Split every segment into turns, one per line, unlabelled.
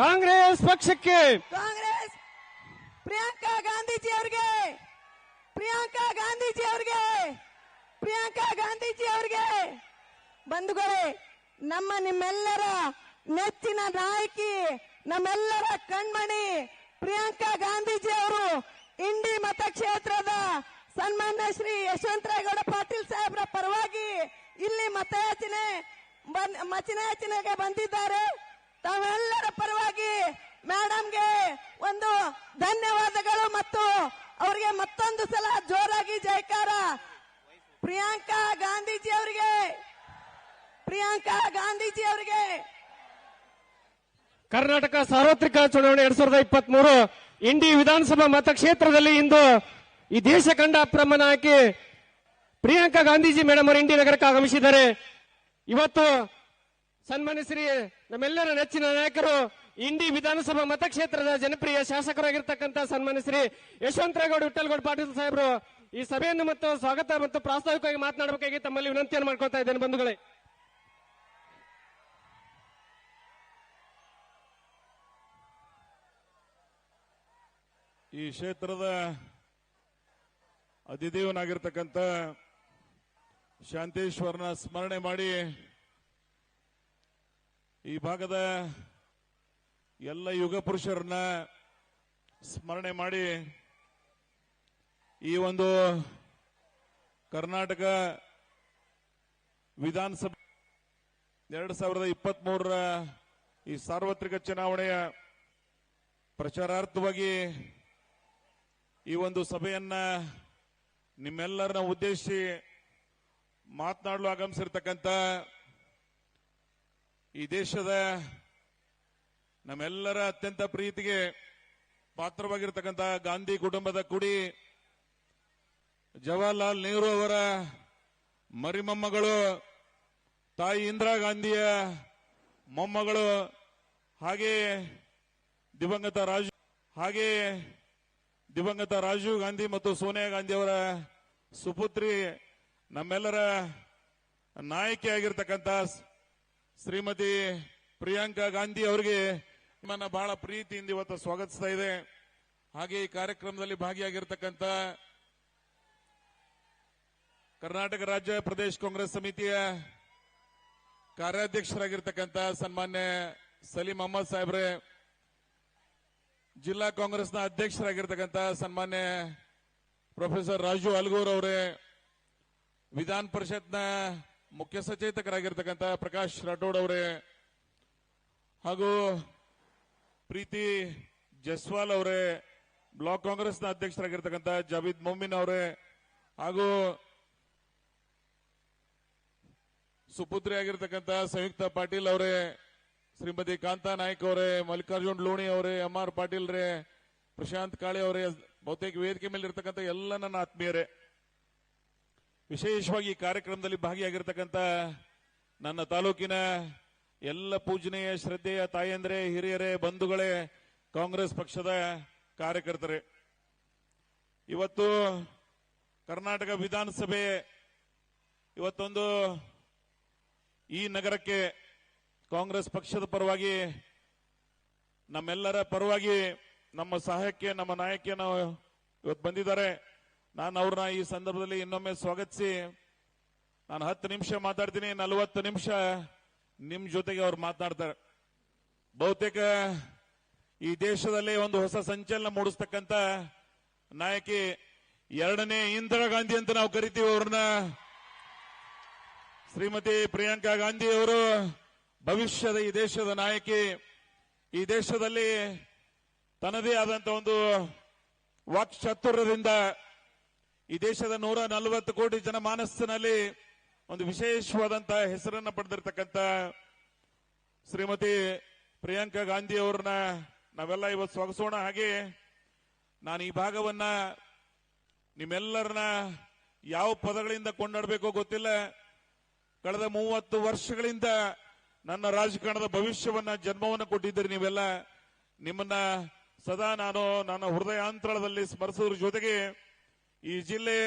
ಕಾಂಗ್ರೆಸ್ ಪಕ್ಷಕ್ಕೆ
ಕಾಂಗ್ರೆಸ್ ಪ್ರಿಯಾಂಕಾ ಗಾಂಧೀಜಿ ಅವರಿಗೆ ಪ್ರಿಯಾಂಕಾ ಗಾಂಧೀಜಿ ಅವರಿಗೆ ಪ್ರಿಯಾಂಕಾ ಗಾಂಧೀಜಿ ಅವರಿಗೆ ಬಂಧುಗಳೇ, ನಿಮ್ಮೆಲ್ಲರ ನೆಚ್ಚಿನ ನಾಯಕಿ, ನಮ್ಮೆಲ್ಲರ ಕಣ್ಮಣಿ ಪ್ರಿಯಾಂಕಾ ಗಾಂಧೀಜಿ ಅವರು ಇಂಡಿ ಮತಕ್ಷೇತ್ರದ ಸನ್ಮಾನ್ಯ ಶ್ರೀ ಯಶವಂತರಾಯಗೌಡ ಪಾಟೀಲ್ ಸಾಹೇಬ್ರ ಪರವಾಗಿ ಇಲ್ಲಿ ಮತಯಾಚನೆಗೆ ಬಂದಿದ್ದಾರೆ. ತಾವೆಲ್ಲರ ಪರವಾಗಿ ಮೇಡಮ್ಗೆ ಒಂದು ಧನ್ಯವಾದಗಳು ಮತ್ತು ಅವರಿಗೆ ಮತ್ತೊಂದು ಸಲ ಜೋರಾಗಿ ಜಯಕಾರ. ಪ್ರಿಯಾಂಕಾ ಗಾಂಧೀಜಿ ಅವರಿಗೆ, ಪ್ರಿಯಾಂಕಾ ಗಾಂಧೀಜಿ ಅವರಿಗೆ.
ಕರ್ನಾಟಕ ಸಾರ್ವತ್ರಿಕ ಚುನಾವಣೆ 2023 ಇಂಡಿ ವಿಧಾನಸಭಾ ಮತಕ್ಷೇತ್ರದಲ್ಲಿ ಇಂದು ಈ ದೇಶ ಕಂಡ ಅಪ್ರಮ ನಾಯಕಿ ಪ್ರಿಯಾಂಕಾ ಗಾಂಧೀಜಿ ಮೇಡಮ್ ಅವರು ಇಂಡಿ ನಗರಕ್ಕೆ ಆಗಮಿಸಿದ್ದಾರೆ. ಇವತ್ತು ಸನ್ಮಾನ್ಯ ಶ್ರೀ ನಮ್ಮೆಲ್ಲರ ನೆಚ್ಚಿನ ನಾಯಕರು ಇಂಡಿ ವಿಧಾನಸಭಾ ಮತಕ್ಷೇತ್ರದ ಜನಪ್ರಿಯ ಶಾಸಕರಾಗಿರ್ತಕ್ಕಂಥ ಸನ್ಮಾನ್ಯ ಶ್ರೀ ಯಶವಂತರಾಯಗೌಡ ವಿಠಲಗೌಡ ಪಾಟೀಲ್ ಸಾಹೇಬರು ಈ ಸಭೆಯನ್ನು ಮತ್ತು ಸ್ವಾಗತ ಮತ್ತು ಪ್ರಾಸ್ತಾವಿಕವಾಗಿ ಮಾತನಾಡಬೇಕಾಗಿ ತಮ್ಮಲ್ಲಿ ವಿನಂತಿಯನ್ನು ಮಾಡ್ಕೊಳ್ತಾ ಇದ್ದೇನೆ. ಬಂಧುಗಳೇ,
ಈ ಕ್ಷೇತ್ರದ ಅಧಿದೇವನಾಗಿರ್ತಕ್ಕಂಥ ಶಾಂತೇಶ್ವರನ ಸ್ಮರಣೆ ಮಾಡಿ ಈ ಭಾಗದ ಎಲ್ಲ ಯುಗ ಪುರುಷರನ್ನ ಸ್ಮರಣೆ ಮಾಡಿ ಈ ಒಂದು ಕರ್ನಾಟಕ ವಿಧಾನಸಭೆ 2023ರ ಈ ಸಾರ್ವತ್ರಿಕ ಚುನಾವಣೆಯ ಪ್ರಚಾರಾರ್ಥವಾಗಿ ಈ ಒಂದು ಸಭೆಯನ್ನ ನಿಮ್ಮೆಲ್ಲರನ್ನ ಉದ್ದೇಶಿಸಿ ಮಾತನಾಡಲು ಆಗಮಿಸಿರ್ತಕ್ಕಂಥ ಈ ದೇಶದ ನಮ್ಮೆಲ್ಲರ ಅತ್ಯಂತ ಪ್ರೀತಿಗೆ ಪಾತ್ರವಾಗಿರ್ತಕ್ಕಂಥ ಗಾಂಧಿ ಕುಟುಂಬದ ಕುಡಿ ಜವಾಹರ್ಲಾಲ್ ನೆಹರು ಅವರ ಮರಿಮೊಮ್ಮಗಳು, ತಾಯಿ ಇಂದಿರಾ ಗಾಂಧಿಯ ಮೊಮ್ಮಗಳು, ಹಾಗೆ ದಿವಂಗತ ರಾಜೀವ್ ಗಾಂಧಿ ಮತ್ತು ಸೋನಿಯಾ ಗಾಂಧಿ ಅವರ ಸುಪುತ್ರಿ, ನಮ್ಮೆಲ್ಲರ ನಾಯಕಿಯಾಗಿರ್ತಕ್ಕಂಥ ಶ್ರೀಮತಿ ಪ್ರಿಯಾಂಕಾ ಗಾಂಧಿ ಅವರಿಗೆ ನಿಮ್ಮನ್ನ ಬಹಳ ಪ್ರೀತಿಯಿಂದ ಇವತ್ತು ಸ್ವಾಗತಿಸ್ತಾ ಇದೆ. ಹಾಗೆ ಈ ಕಾರ್ಯಕ್ರಮದಲ್ಲಿ ಭಾಗಿಯಾಗಿರ್ತಕ್ಕಂಥ ಕರ್ನಾಟಕ ರಾಜ್ಯ ಪ್ರದೇಶ ಕಾಂಗ್ರೆಸ್ ಸಮಿತಿಯ ಕಾರ್ಯಾಧ್ಯಕ್ಷರಾಗಿರ್ತಕ್ಕಂಥ ಸನ್ಮಾನ್ಯ ಸಲೀಂ ಅಹಮದ್ ಸಾಹೇಬ್ರೆ, ಜಿಲ್ಲಾ ಕಾಂಗ್ರೆಸ್ನ ಅಧ್ಯಕ್ಷರಾಗಿರ್ತಕ್ಕಂಥ ಸನ್ಮಾನ್ಯ ಪ್ರೊಫೆಸರ್ ರಾಜು ಅಲ್ಗೂರ್ ಅವರೇ, ವಿಧಾನ ಪರಿಷತ್ನ ಮುಖ್ಯ ಸಚೇತಕರಾಗಿರ್ತಕ್ಕಂಥ ಪ್ರಕಾಶ್ ರಾಠೋಡ್ ಅವರೇ, ಹಾಗೂ ಪ್ರೀತಿ ಜಸ್ವಾಲ್ ಅವರೇ, ಬ್ಲಾಕ್ ಕಾಂಗ್ರೆಸ್ನ ಅಧ್ಯಕ್ಷರಾಗಿರ್ತಕ್ಕಂಥ ಜಾವೀದ್ ಮೊಮಿನ್ ಅವರೇ, ಹಾಗೂ ಸುಪುತ್ರಿ ಆಗಿರ್ತಕ್ಕಂಥ ಸಂಯುಕ್ತ ಪಾಟೀಲ್ ಅವರೇ, ಶ್ರೀಮತಿ ಕಾಂತಾ ನಾಯ್ಕ್ ಅವರೇ, ಮಲ್ಲಿಕಾರ್ಜುನ್ ಲೋಣಿ ಅವರೇ, MR ಪಾಟೀಲ್ ರೇ, ಪ್ರಶಾಂತ್ ಕಾಳೆ ಅವರೇ, ಬಹುತೇಕ ವೇದಿಕೆ ಮೇಲೆ ಇರ್ತಕ್ಕಂಥ ಎಲ್ಲ ನನ್ನ ಆತ್ಮೀಯರೇ, ವಿಶೇಷವಾಗಿ ಈ ಕಾರ್ಯಕ್ರಮದಲ್ಲಿ ಭಾಗಿಯಾಗಿರ್ತಕ್ಕಂಥ ನನ್ನ ತಾಲೂಕಿನ ಎಲ್ಲ ಪೂಜನೀಯ ಶ್ರದ್ಧೆಯ ತಾಯಂದ್ರೆ, ಹಿರಿಯರೇ, ಬಂಧುಗಳೇ, ಕಾಂಗ್ರೆಸ್ ಪಕ್ಷದ ಕಾರ್ಯಕರ್ತರೇ, ಇವತ್ತು ಕರ್ನಾಟಕ ವಿಧಾನಸಭೆ ಇವತ್ತೊಂದು ಈ ನಗರಕ್ಕೆ ಕಾಂಗ್ರೆಸ್ ಪಕ್ಷದ ಪರವಾಗಿ, ನಮ್ಮೆಲ್ಲರ ಪರವಾಗಿ, ನಮ್ಮ ಸಹಾಯಕ್ಕೆ ನಮ್ಮ ನಾಯಕಿಯನ್ನು ಇವತ್ತು ಬಂದಿದ್ದಾರೆ. ನಾನು ಅವ್ರನ್ನ ಈ ಸಂದರ್ಭದಲ್ಲಿ ಇನ್ನೊಮ್ಮೆ ಸ್ವಾಗತಿಸಿ, ನಾನು 10 ನಿಮಿಷ ಮಾತಾಡ್ತೀನಿ, 40 ನಿಮಿಷ ನಿಮ್ ಜೊತೆಗೆ ಅವ್ರು ಮಾತನಾಡ್ತಾರೆ. ಬಹುತೇಕ ಈ ದೇಶದಲ್ಲಿ ಒಂದು ಹೊಸ ಸಂಚಲನ ಮೂಡಿಸ್ತಕ್ಕಂಥ ನಾಯಕಿ, 2ನೇ ಇಂದಿರಾ ಗಾಂಧಿ ಅಂತ ನಾವು ಕರಿತೀವಿ ಅವ್ರನ್ನ. ಶ್ರೀಮತಿ ಪ್ರಿಯಾಂಕಾ ಗಾಂಧಿ ಅವರು ಭವಿಷ್ಯದ ಈ ದೇಶದ ನಾಯಕಿ. ಈ ದೇಶದಲ್ಲಿ ತನ್ನದೇ ಆದಂತ ಒಂದು ವಾಕ್ಚಾತುರ್ಯದಿಂದ ಈ ದೇಶದ 140 ಕೋಟಿ ಜನಮಾನಸ್ಸಿನಲ್ಲಿ ಒಂದು ವಿಶೇಷವಾದಂತಹ ಹೆಸರನ್ನು ಪಡೆದಿರತಕ್ಕಂಥ ಶ್ರೀಮತಿ ಪ್ರಿಯಾಂಕಾ ಗಾಂಧಿ ಅವರನ್ನ ನಾವೆಲ್ಲ ಇವತ್ತು ಸ್ವಾಗತಿಸೋಣ. ಹಾಗೆ ನಾನು ಈ ಭಾಗವನ್ನ ನಿಮ್ಮೆಲ್ಲರನ್ನ ಯಾವ ಪದಗಳಿಂದ ಕೊಂಡಾಡಬೇಕೋ ಗೊತ್ತಿಲ್ಲ. ಕಳೆದ 30 ವರ್ಷಗಳಿಂದ ನನ್ನ ರಾಜಕಾರಣದ ಭವಿಷ್ಯವನ್ನ ಜನ್ಮವನ್ನು ಕೊಟ್ಟಿದ್ದೀರಿ ನೀವೆಲ್ಲ. ನಿಮ್ಮನ್ನ ಸದಾ ನಾನು ನನ್ನ ಹೃದಯಾಂತರದಲ್ಲಿ ಸ್ಮರಿಸೋದ್ರ ಜೊತೆಗೆ ಈ ಜಿಲ್ಲೆ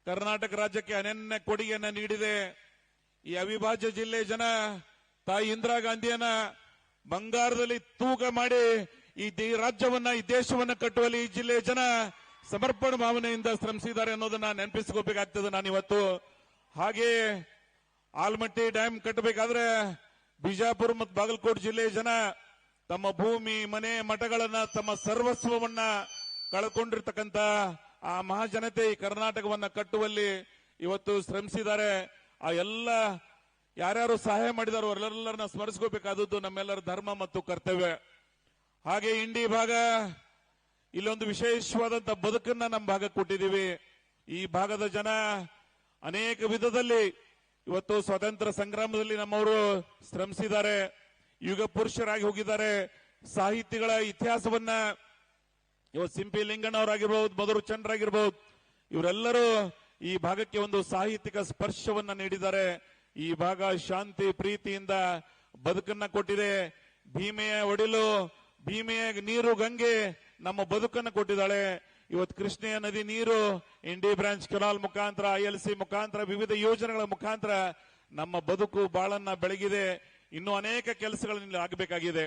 ಕರ್ನಾಟಕ ರಾಜ್ಯಕ್ಕೆ ಅನನ್ಯ ಕೊಡುಗೆಯನ್ನ ನೀಡಿದೆ. ಈ ಅವಿಭಾಜ್ಯ ಜಿಲ್ಲೆ ಜನ ತಾಯಿ ಇಂದಿರಾ ಗಾಂಧಿಯನ್ನ ಬಂಗಾರದಲ್ಲಿ ತೂಕ ಮಾಡಿ ಈ ರಾಜ್ಯವನ್ನ ಈ ದೇಶವನ್ನ ಕಟ್ಟುವಲ್ಲಿ ಈ ಜಿಲ್ಲೆಯ ಜನ ಸಮರ್ಪಣಾ ಭಾವನೆಯಿಂದ ಶ್ರಮಿಸಿದ್ದಾರೆ ಅನ್ನೋದನ್ನ ನೆನಪಿಸ್ಕೋಬೇಕಾಗ್ತದೆ ನಾನಿವತ್ತು. ಹಾಗೆ ಆಲ್ಮಟ್ಟಿ ಡ್ಯಾಮ್ ಕಟ್ಟಬೇಕಾದ್ರೆ ಬಿಜಾಪುರ ಮತ್ತು ಬಾಗಲಕೋಟೆ ಜಿಲ್ಲೆಯ ಜನ ತಮ್ಮ ಭೂಮಿ ಮನೆ ಮಠಗಳನ್ನ ತಮ್ಮ ಸರ್ವಸ್ವವನ್ನ ಕಳ್ಕೊಂಡಿರ್ತಕ್ಕಂಥ ಆ ಮಹಾಜನತೆ ಈ ಕರ್ನಾಟಕವನ್ನ ಕಟ್ಟುವಲ್ಲಿ ಇವತ್ತು ಶ್ರಮಿಸಿದ್ದಾರೆ. ಆ ಎಲ್ಲ ಯಾರ್ಯಾರು ಸಹಾಯ ಮಾಡಿದಾರೋ ಅವರೆಲ್ಲರನ್ನ ಸ್ಮರಿಸ್ಕೋಬೇಕಾದದ್ದು ನಮ್ಮೆಲ್ಲರ ಧರ್ಮ ಮತ್ತು ಕರ್ತವ್ಯ. ಹಾಗೆ ಇಂಡಿ ಭಾಗ ಇಲ್ಲೊಂದು ವಿಶೇಷವಾದಂತ ಬದುಕನ್ನ ನಮ್ಮ ಭಾಗಕ್ಕೆ ಕೊಟ್ಟಿದ್ದೀವಿ. ಈ ಭಾಗದ ಜನ ಅನೇಕ ವಿಧದಲ್ಲಿ ಇವತ್ತು ಸ್ವಾತಂತ್ರ್ಯ ಸಂಗ್ರಾಮದಲ್ಲಿ ನಮ್ಮವರು ಶ್ರಮಿಸಿದ್ದಾರೆ, ಯುಗ ಪುರುಷರಾಗಿ ಹೋಗಿದ್ದಾರೆ. ಸಾಹಿತಿಗಳ ಇತಿಹಾಸವನ್ನ ಇವತ್ತು ಸಿಂಪಿ ಲಿಂಗಣ್ಣವರಾಗಿರ್ಬಹುದು, ಮಧುರ ಚಂದ್ರಾಗಿರ್ಬಹುದು, ಇವರೆಲ್ಲರೂ ಈ ಭಾಗಕ್ಕೆ ಒಂದು ಸಾಹಿತ್ಯಿಕ ಸ್ಪರ್ಶವನ್ನ ನೀಡಿದ್ದಾರೆ. ಈ ಭಾಗ ಶಾಂತಿ ಪ್ರೀತಿಯಿಂದ ಬದುಕನ್ನ ಕೊಟ್ಟಿದೆ. ಭೀಮೆಯ ಒಡಿಲು, ಭೀಮೆಯ ನೀರು ಗಂಗೆ ನಮ್ಮ ಬದುಕನ್ನು ಕೊಟ್ಟಿದ್ದಾಳೆ. ಇವತ್ತು ಕೃಷ್ಣೆಯ ನದಿ ನೀರು ಇಂಡಿ ಬ್ರಾಂಚ್ ಕೆನಾಲ್ ಮುಖಾಂತರ, ILC ಮುಖಾಂತರ, ವಿವಿಧ ಯೋಜನೆಗಳ ಮುಖಾಂತರ ನಮ್ಮ ಬದುಕು ಬಾಳನ್ನ ಬೆಳಗಿದೆ. ಇನ್ನೂ ಅನೇಕ ಕೆಲಸಗಳಲ್ಲಿ ಆಗಬೇಕಾಗಿದೆ.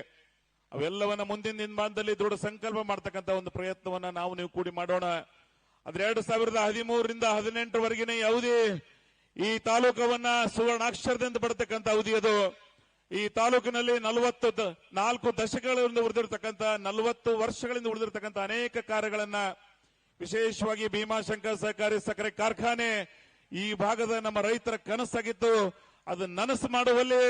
ಅವೆಲ್ಲವನ್ನ ಮುಂದಿನ ದಿನಮಾನದಲ್ಲಿ ದೃಢ ಸಂಕಲ್ಪ ಮಾಡತಕ್ಕಂತ ಒಂದು ಪ್ರಯತ್ನವನ್ನ ನಾವು ನೀವು ಕೂಡಿ ಮಾಡೋಣ. ಆದ್ರೆ 2013ರಿಂದ 2018 ಅವಧಿ ಈ ತಾಲೂಕವನ್ನ ಸುವರ್ಣಾಕ್ಷರದಿಂದ ಬಡತಕ್ಕಂತ ಅವಧಿ ಅದು. ಈ ತಾಲೂಕಿನಲ್ಲಿ 44 ದಶಕಗಳಿಂದ ಉಳಿದಿರತಕ್ಕಂತ 40 ವರ್ಷಗಳಿಂದ ಉಳಿದಿರತಕ್ಕಂತ ಅನೇಕ ಕಾರ್ಯಗಳನ್ನ, ವಿಶೇಷವಾಗಿ ಭೀಮಾಶಂಕರ್ ಸಹಕಾರಿ ಸಕ್ಕರೆ ಕಾರ್ಖಾನೆ ಈ ಭಾಗದ ನಮ್ಮ ರೈತರ ಕನಸಾಗಿತ್ತು. ಅದು ನನಸು ಮಾಡುವಲ್ಲಿ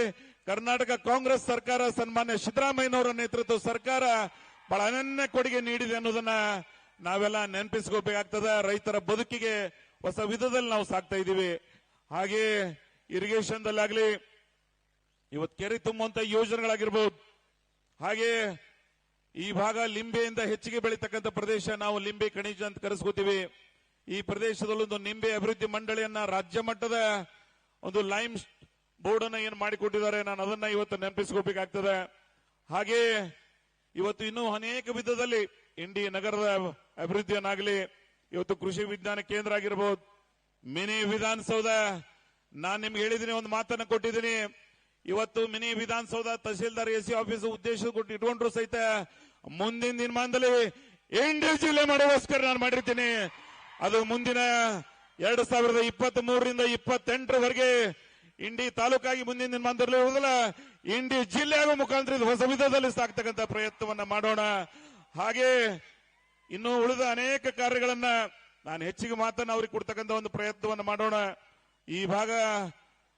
ಕರ್ನಾಟಕ ಕಾಂಗ್ರೆಸ್ ಸರ್ಕಾರ, ಸನ್ಮಾನ್ಯ ಸಿದ್ದರಾಮಯ್ಯನವರ ನೇತೃತ್ವ ಸರ್ಕಾರ ಬಹಳ ಅನನ್ಯ ಕೊಡುಗೆ ನೀಡಿದೆ ಅನ್ನೋದನ್ನ ನಾವೆಲ್ಲ ನೆನಪಿಸ್ಕೋಬೇಕಾಗ್ತದೆ. ರೈತರ ಬದುಕಿಗೆ ಹೊಸ ವಿಧದಲ್ಲಿ ನಾವು ಸಾಕ್ತಾ ಇದ್ದೀವಿ. ಹಾಗೆ ಇರಿಗೇಷನ್ ದಲ್ಲಾಗ್ಲಿ, ಇವತ್ತು ಕೆರೆ ತುಂಬುವಂತ ಯೋಜನೆಗಳಾಗಿರ್ಬೋದು. ಹಾಗೆ ಈ ಭಾಗ ಲಿಂಬೆಯಿಂದ ಹೆಚ್ಚಿಗೆ ಬೆಳೀತಕ್ಕಂಥ ಪ್ರದೇಶ, ನಾವು ಲಿಂಬೆ ಖನಿಜ ಅಂತ ಕರೆಸ್ಕೋತೀವಿ. ಈ ಪ್ರದೇಶದಲ್ಲೊಂದು ನಿಂಬೆ ಅಭಿವೃದ್ಧಿ ಮಂಡಳಿಯನ್ನ ರಾಜ್ಯ ಮಟ್ಟದ ಒಂದು ಲೈಮ್ ಬೋರ್ಡ್ ಅನ್ನ ಏನು ಮಾಡಿಕೊಟ್ಟಿದ್ದಾರೆ, ನಾನು ಅದನ್ನ ಇವತ್ತು ನೆನಪಿಸ್ಕೋಬೇಕಾಗ್ತದೆ. ಹಾಗೆ ಇವತ್ತು ಇನ್ನೂ ಅನೇಕ ವಿಧದಲ್ಲಿ ಇಂಡಿ ನಗರದ ಅಭಿವೃದ್ಧಿಯನ್ನಾಗಲಿ, ಇವತ್ತು ಕೃಷಿ ವಿಜ್ಞಾನ ಕೇಂದ್ರ ಆಗಿರ್ಬೋದು, ಮಿನಿ ವಿಧಾನಸೌಧ. ನಾನು ನಿಮ್ಗೆ ಹೇಳಿದ್ದೀನಿ, ಒಂದು ಮಾತನ್ನ ಕೊಟ್ಟಿದ್ದೀನಿ. ಇವತ್ತು mini Vidhana Soudha tahsildar AC office ಉದ್ದೇಶ ಕೊಟ್ಟು ಇಟ್ಕೊಂಡ್ರು ಸಹಿತ ಮುಂದಿನ ದಿನಮಾನದಲ್ಲಿ ಇಂಡಿ ಜಿಲ್ಲೆ ಮಾಡೋಗೋಸ್ಕರ ನಾನು ಮಾಡಿರ್ತೀನಿ. ಅದು ಮುಂದಿನ 2023ರಿಂದ 28ರವರೆಗೆ ಇಂಡಿ ತಾಲೂಕಾಗಿ ಮುಂದಿನ ದಿನಮಾನದಲ್ಲಿ ಇರುವುದಿಲ್ಲ, ಇಂಡಿ ಜಿಲ್ಲೆ ಆಗೋ ಮುಖಾಂತರ ಇದು ಹೊಸ ವಿಧದಲ್ಲಿ ಸಾಕ್ತಕ್ಕಂಥ ಪ್ರಯತ್ನವನ್ನ ಮಾಡೋಣ. ಹಾಗೆ ಇನ್ನು ಉಳಿದ ಅನೇಕ ಕಾರ್ಯಗಳನ್ನ ನಾನು ಹೆಚ್ಚಿಗೆ ಮಾತನ್ನ ಅವ್ರಿಗೆ ಕೊಡ್ತಕ್ಕಂಥ ಒಂದು ಪ್ರಯತ್ನವನ್ನ ಮಾಡೋಣ. ಈ ಭಾಗ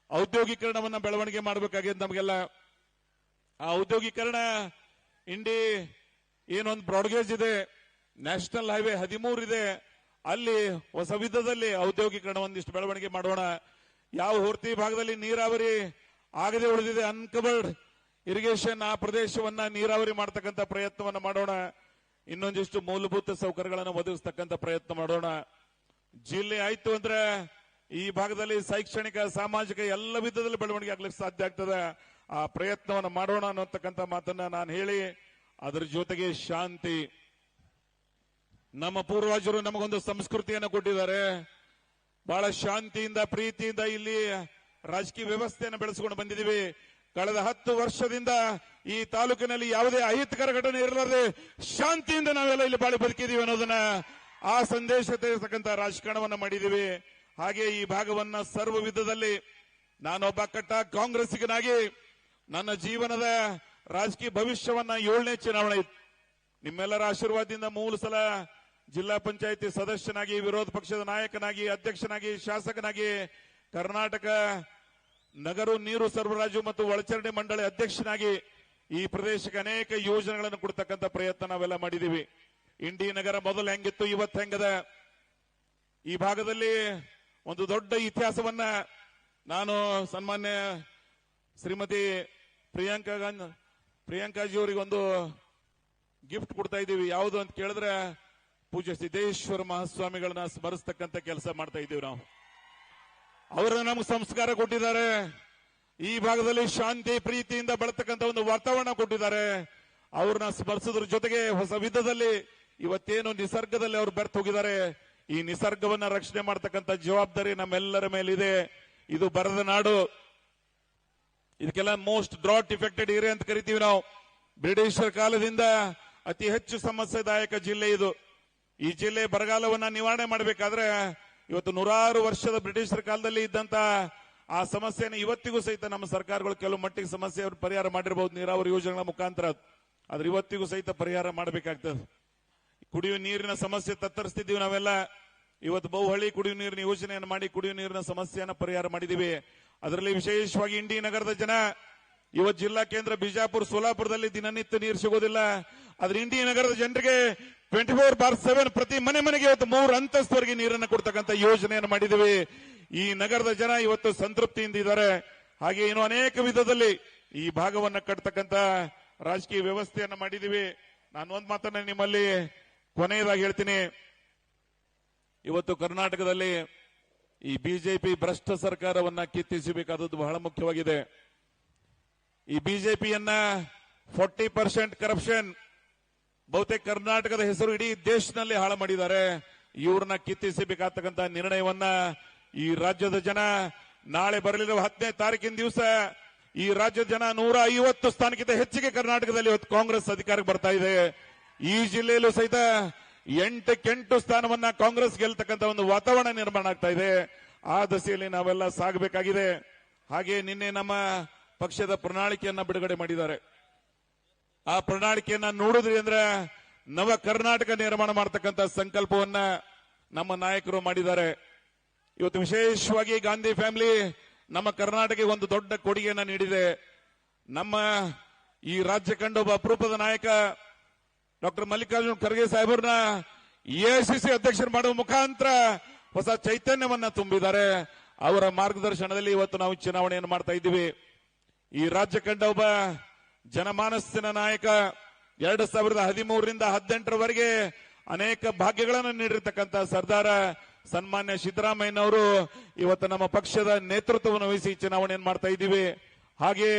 ಔದ್ಯೋಗೀಕರಣವನ್ನ ಬೆಳವಣಿಗೆ ಮಾಡಬೇಕಾಗಿದೆ ನಮಗೆಲ್ಲ. ಆ ಔದ್ಯೋಗೀಕರಣ ಇಂಡಿ ಏನೊಂದು ಬ್ರಾಡ್ಗೇಜ್ ಇದೆ, ನ್ಯಾಷನಲ್ ಹೈವೇ 13 ಇದೆ, ಅಲ್ಲಿ ಹೊಸ ವಿಧದಲ್ಲಿ ಔದ್ಯೋಗೀಕರಣ ಒಂದಿಷ್ಟು ಬೆಳವಣಿಗೆ ಮಾಡೋಣ. ಯಾವ ಹೊರ್ತಿ ಭಾಗದಲ್ಲಿ ನೀರಾವರಿ ಆಗದೆ ಉಳಿದಿದೆ, ಅನ್ಕವರ್ಡ್ ಇರಿಗೇಷನ್, ಆ ಪ್ರದೇಶವನ್ನ ನೀರಾವರಿ ಮಾಡತಕ್ಕಂಥ ಪ್ರಯತ್ನವನ್ನ ಮಾಡೋಣ. ಇನ್ನೊಂದಿಷ್ಟು ಮೂಲಭೂತ ಸೌಕರ್ಯಗಳನ್ನು ಒದಗಿಸ್ತಕ್ಕಂಥ ಪ್ರಯತ್ನ ಮಾಡೋಣ. ಜಿಲ್ಲೆ ಆಯ್ತು ಅಂದ್ರೆ ಈ ಭಾಗದಲ್ಲಿ ಶೈಕ್ಷಣಿಕ, ಸಾಮಾಜಿಕ ಎಲ್ಲ ವಿಧದಲ್ಲಿ ಬೆಳವಣಿಗೆ ಆಗ್ಲಿಕ್ಕೆ ಸಾಧ್ಯ ಆಗ್ತದೆ. ಆ ಪ್ರಯತ್ನವನ್ನು ಮಾಡೋಣ ಅನ್ನತಕ್ಕಂಥ ಮಾತನ್ನ ನಾನು ಹೇಳಿ, ಅದರ ಜೊತೆಗೆ ಶಾಂತಿ. ನಮ್ಮ ಪೂರ್ವಜರು ನಮಗೊಂದು ಸಂಸ್ಕೃತಿಯನ್ನು ಕೊಟ್ಟಿದ್ದಾರೆ. ಬಹಳ ಶಾಂತಿಯಿಂದ ಪ್ರೀತಿಯಿಂದ ಇಲ್ಲಿ ರಾಜಕೀಯ ವ್ಯವಸ್ಥೆಯನ್ನು ಬೆಳೆಸಿಕೊಂಡು ಬಂದಿದ್ದೀವಿ. ಕಳೆದ 10 ವರ್ಷದಿಂದ ಈ ತಾಲೂಕಿನಲ್ಲಿ ಯಾವುದೇ ಅಹಿತಕರ ಘಟನೆ ಇರಲಾರದೆ ಶಾಂತಿಯಿಂದ ನಾವೆಲ್ಲ ಇಲ್ಲಿ ಬಾಳಿ ಬದುಕಿದೀವಿ ಅನ್ನೋದನ್ನ, ಆ ಸಂದೇಶ ತಿಳಿಸತಕ್ಕಂಥ ರಾಜಕಾರಣವನ್ನ ಮಾಡಿದೀವಿ. ಹಾಗೆ ಈ ಭಾಗವನ್ನ ಸರ್ವ ವಿಧದಲ್ಲಿ ನಾನೊಬ್ಬ ಕಟ್ಟ ಕಾಂಗ್ರೆಸ್ಸಿಗನಾಗಿ ನನ್ನ ಜೀವನದ ರಾಜಕೀಯ ಭವಿಷ್ಯವನ್ನ 7ನೇ ಚುನಾವಣೆ ಇತ್ತು. ನಿಮ್ಮೆಲ್ಲರ ಆಶೀರ್ವಾದದಿಂದ 3 ಸಲ ಜಿಲ್ಲಾ ಪಂಚಾಯಿತಿ ಸದಸ್ಯನಾಗಿ, ವಿರೋಧ ಪಕ್ಷದ ನಾಯಕನಾಗಿ, ಅಧ್ಯಕ್ಷನಾಗಿ, ಶಾಸಕನಾಗಿ, ಕರ್ನಾಟಕ ನಗರ ನೀರು ಸರಬರಾಜು ಮತ್ತು ಒಳಚರಂಡಿ ಮಂಡಳಿ ಅಧ್ಯಕ್ಷನಾಗಿ ಈ ಪ್ರದೇಶಕ್ಕೆ ಅನೇಕ ಯೋಜನೆಗಳನ್ನು ಕೊಡ್ತಕ್ಕಂಥ ಪ್ರಯತ್ನ ನಾವೆಲ್ಲ ಮಾಡಿದೀವಿ. ಇಂಡಿ ನಗರ ಮೊದಲು ಹೆಂಗಿತ್ತು, ಇವತ್ತು ಹೆಂಗದ. ಈ ಭಾಗದಲ್ಲಿ ಒಂದು ದೊಡ್ಡ ಇತಿಹಾಸವನ್ನ ನಾನು ಸನ್ಮಾನ್ಯ ಶ್ರೀಮತಿ ಪ್ರಿಯಾಂಕಾಜಿ ಅವರಿಗೆ ಒಂದು ಗಿಫ್ಟ್ ಕೊಡ್ತಾ ಇದ್ದೀವಿ. ಯಾವುದು ಅಂತ ಕೇಳಿದ್ರೆ ಪೂಜ್ಯ ಸಿದ್ದೇಶ್ವರ ಮಹಾಸ್ವಾಮಿಗಳನ್ನ ಸ್ಮರಿಸ್ತಕ್ಕಂಥ ಕೆಲಸ ಮಾಡ್ತಾ ಇದ್ದೀವಿ ನಾವು. ಅವರು ನಮ್ಗೆ ಸಂಸ್ಕಾರ ಕೊಟ್ಟಿದ್ದಾರೆ. ಈ ಭಾಗದಲ್ಲಿ ಶಾಂತಿ ಪ್ರೀತಿಯಿಂದ ಬೆಳತಕ್ಕಂಥ ಒಂದು ವಾತಾವರಣ ಕೊಟ್ಟಿದ್ದಾರೆ. ಅವ್ರನ್ನ ಸ್ಮರಿಸೋದ್ರ ಜೊತೆಗೆ ಹೊಸ ವಿಧದಲ್ಲಿ ಇವತ್ತೇನು ನಿಸರ್ಗದಲ್ಲಿ ಅವರು ಬೆರ್ತು ಹೋಗಿದ್ದಾರೆ, ಈ ನಿಸರ್ಗವನ್ನ ರಕ್ಷಣೆ ಮಾಡತಕ್ಕಂಥ ಜವಾಬ್ದಾರಿ ನಮ್ಮೆಲ್ಲರ ಮೇಲಿದೆ. ಇದು ಬರದ ನಾಡು, ಇದಕ್ಕೆಲ್ಲ ಮೋಸ್ಟ್ ಡ್ರಾಟ್ ಇಫೆಕ್ಟೆಡ್ ಏರಿಯಾ ಅಂತ ಕರಿತೀವಿ ನಾವು. ಬ್ರಿಟಿಷರ ಕಾಲದಿಂದ ಅತಿ ಹೆಚ್ಚು ಸಮಸ್ಯೆದಾಯಕ ಜಿಲ್ಲೆ ಇದು. ಈ ಜಿಲ್ಲೆ ಬರಗಾಲವನ್ನ ನಿವಾರಣೆ ಮಾಡಬೇಕಾದ್ರೆ ಇವತ್ತು ನೂರಾರು ವರ್ಷದ ಬ್ರಿಟಿಷರ ಕಾಲದಲ್ಲಿ ಇದ್ದಂತ ಆ ಸಮಸ್ಯೆನ ಇವತ್ತಿಗೂ ಸಹಿತ ನಮ್ಮ ಸರ್ಕಾರಗಳು ಕೆಲವು ಮಟ್ಟಿಗೆ ಸಮಸ್ಯೆ ಪರಿಹಾರ ಮಾಡಿರಬಹುದು ನೀರಾವರಿ ಯೋಜನೆಗಳ ಮುಖಾಂತರ. ಆದ್ರೆ ಇವತ್ತಿಗೂ ಸಹಿತ ಪರಿಹಾರ ಮಾಡಬೇಕಾಗ್ತದೆ. ಕುಡಿಯುವ ನೀರಿನ ಸಮಸ್ಯೆ ತತ್ತರಿಸ್ತಿದ್ದೀವಿ ನಾವೆಲ್ಲ. ಇವತ್ತು ಬಹುಹಳ್ಳಿ ಕುಡಿಯುವ ನೀರಿನ ಯೋಜನೆಯನ್ನು ಮಾಡಿ ಕುಡಿಯುವ ನೀರಿನ ಸಮಸ್ಯೆಯನ್ನು ಪರಿಹಾರ ಮಾಡಿದ್ದೀವಿ. ಅದರಲ್ಲಿ ವಿಶೇಷವಾಗಿ ಇಂಡಿ ನಗರದ ಜನ ಇವತ್ತು ಜಿಲ್ಲಾ ಕೇಂದ್ರ ಬಿಜಾಪುರ ಸೋಲಾಪುರದಲ್ಲಿ ದಿನನಿತ್ಯ ನೀರು ಸಿಗೋದಿಲ್ಲ. ಆದ್ರೆ ಇಂಡಿ ನಗರದ ಜನರಿಗೆ 24/7 ಪ್ರತಿ ಮನೆಗೆ ಇವತ್ತು 3 ಅಂತಸ್ತುವರೆಗೆ ನೀರನ್ನು ಕೊಡ್ತಕ್ಕಂಥ ಯೋಜನೆಯನ್ನು ಮಾಡಿದ್ದೀವಿ. ಈ ನಗರದ ಜನ ಇವತ್ತು ಸಂತೃಪ್ತಿಯಿಂದ ಇದ್ದಾರೆ. ಹಾಗೆ ಇನ್ನು ಅನೇಕ ವಿಧದಲ್ಲಿ ಈ ಭಾಗವನ್ನ ಕಟ್ತಕ್ಕಂಥ ರಾಜಕೀಯ ವ್ಯವಸ್ಥೆಯನ್ನ ಮಾಡಿದ್ದೀವಿ. ನಾನು ಒಂದ್ ಮಾತನ್ನ ನಿಮ್ಮಲ್ಲಿ ಕೊನೆಯದಾಗಿ ಹೇಳ್ತೀನಿ. ಇವತ್ತು ಕರ್ನಾಟಕದಲ್ಲಿ ಈ ಬಿಜೆಪಿ ಭ್ರಷ್ಟ ಸರ್ಕಾರವನ್ನ ಕಿತ್ತಿಸಬೇಕಾದದ್ದು ಬಹಳ ಮುಖ್ಯವಾಗಿದೆ. ಈ ಬಿಜೆಪಿಯನ್ನ 40% ಕರಪ್ಷನ್ ಬಹುತೇಕ ಕರ್ನಾಟಕದ ಹೆಸರು ಇಡೀ ದೇಶದಲ್ಲಿ ಹಾಳು ಮಾಡಿದ್ದಾರೆ. ಇವ್ರನ್ನ ಕಿತ್ತಿಸಬೇಕಾಗ್ತಕ್ಕಂಥ ನಿರ್ಣಯವನ್ನ ಈ ರಾಜ್ಯದ ಜನ ನಾಳೆ ಬರಲಿರುವ 10ನೇ ತಾರೀಕಿನ ದಿವಸ ಈ ರಾಜ್ಯದ ಜನ 150 ಸ್ಥಾನಕ್ಕಿಂತ ಹೆಚ್ಚಿಗೆ ಕರ್ನಾಟಕದಲ್ಲಿ ಇವತ್ತು ಕಾಂಗ್ರೆಸ್ ಅಧಿಕಾರಕ್ಕೆ ಬರ್ತಾ ಇದೆ. ಈ ಜಿಲ್ಲೆಯಲ್ಲೂ ಸಹಿತ 8 ಸ್ಥಾನವನ್ನ ಕಾಂಗ್ರೆಸ್ ಗೆಲ್ತಕ್ಕಂಥ ಒಂದು ವಾತಾವರಣ ನಿರ್ಮಾಣ ಆಗ್ತಾ ಇದೆ. ಆ ದಸೆಯಲ್ಲಿ ನಾವೆಲ್ಲ ಸಾಗಬೇಕಾಗಿದೆ. ಹಾಗೆ ನಿನ್ನೆ ನಮ್ಮ ಪಕ್ಷದ ಪ್ರಣಾಳಿಕೆಯನ್ನ ಬಿಡುಗಡೆ ಮಾಡಿದ್ದಾರೆ. ಆ ಪ್ರಣಾಳಿಕೆಯನ್ನ ನೋಡಿದ್ರಿ ಅಂದ್ರೆ ನವ ಕರ್ನಾಟಕ ನಿರ್ಮಾಣ ಮಾಡತಕ್ಕಂಥ ಸಂಕಲ್ಪವನ್ನ ನಮ್ಮ ನಾಯಕರು ಮಾಡಿದ್ದಾರೆ. ಇವತ್ತು ವಿಶೇಷವಾಗಿ ಗಾಂಧಿ ಫ್ಯಾಮಿಲಿ ನಮ್ಮ ಕರ್ನಾಟಕಕ್ಕೆ ಒಂದು ದೊಡ್ಡ ಕೊಡುಗೆಯನ್ನ ನೀಡಿದೆ. ನಮ್ಮ ಈ ರಾಜ್ಯ ಕಂಡ ಒಬ್ಬ ಅಪರೂಪದ ನಾಯಕ ಡಾಕ್ಟರ್ ಮಲ್ಲಿಕಾರ್ಜುನ್ ಖರ್ಗೆ ಸಾಹೇಬರನ್ನ ಎಐಸಿಸಿ ಅಧ್ಯಕ್ಷರು ಮಾಡುವ ಮುಖಾಂತರ ಹೊಸ ಚೈತನ್ಯವನ್ನ ತುಂಬಿದ್ದಾರೆ. ಅವರ ಮಾರ್ಗದರ್ಶನದಲ್ಲಿ ಇವತ್ತು ನಾವು ಚುನಾವಣೆಯನ್ನು ಮಾಡ್ತಾ ಇದ್ದೀವಿ. ಈ ರಾಜ್ಯ ಕಂಡ ಒಬ್ಬ ಜನಮಾನಸ್ಸಿನ ನಾಯಕ 2013ರಿಂದ 2018ರವರೆಗೆ ಅನೇಕ ಭಾಗ್ಯಗಳನ್ನು ನೀಡಿರ್ತಕ್ಕಂಥ ಸರ್ದಾರ ಸನ್ಮಾನ್ಯ ಸಿದ್ದರಾಮಯ್ಯನವರು ಇವತ್ತು ನಮ್ಮ ಪಕ್ಷದ ನೇತೃತ್ವವನ್ನು ವಹಿಸಿ ಚುನಾವಣೆಯನ್ನು ಮಾಡ್ತಾ ಇದ್ದೀವಿ. ಹಾಗೆ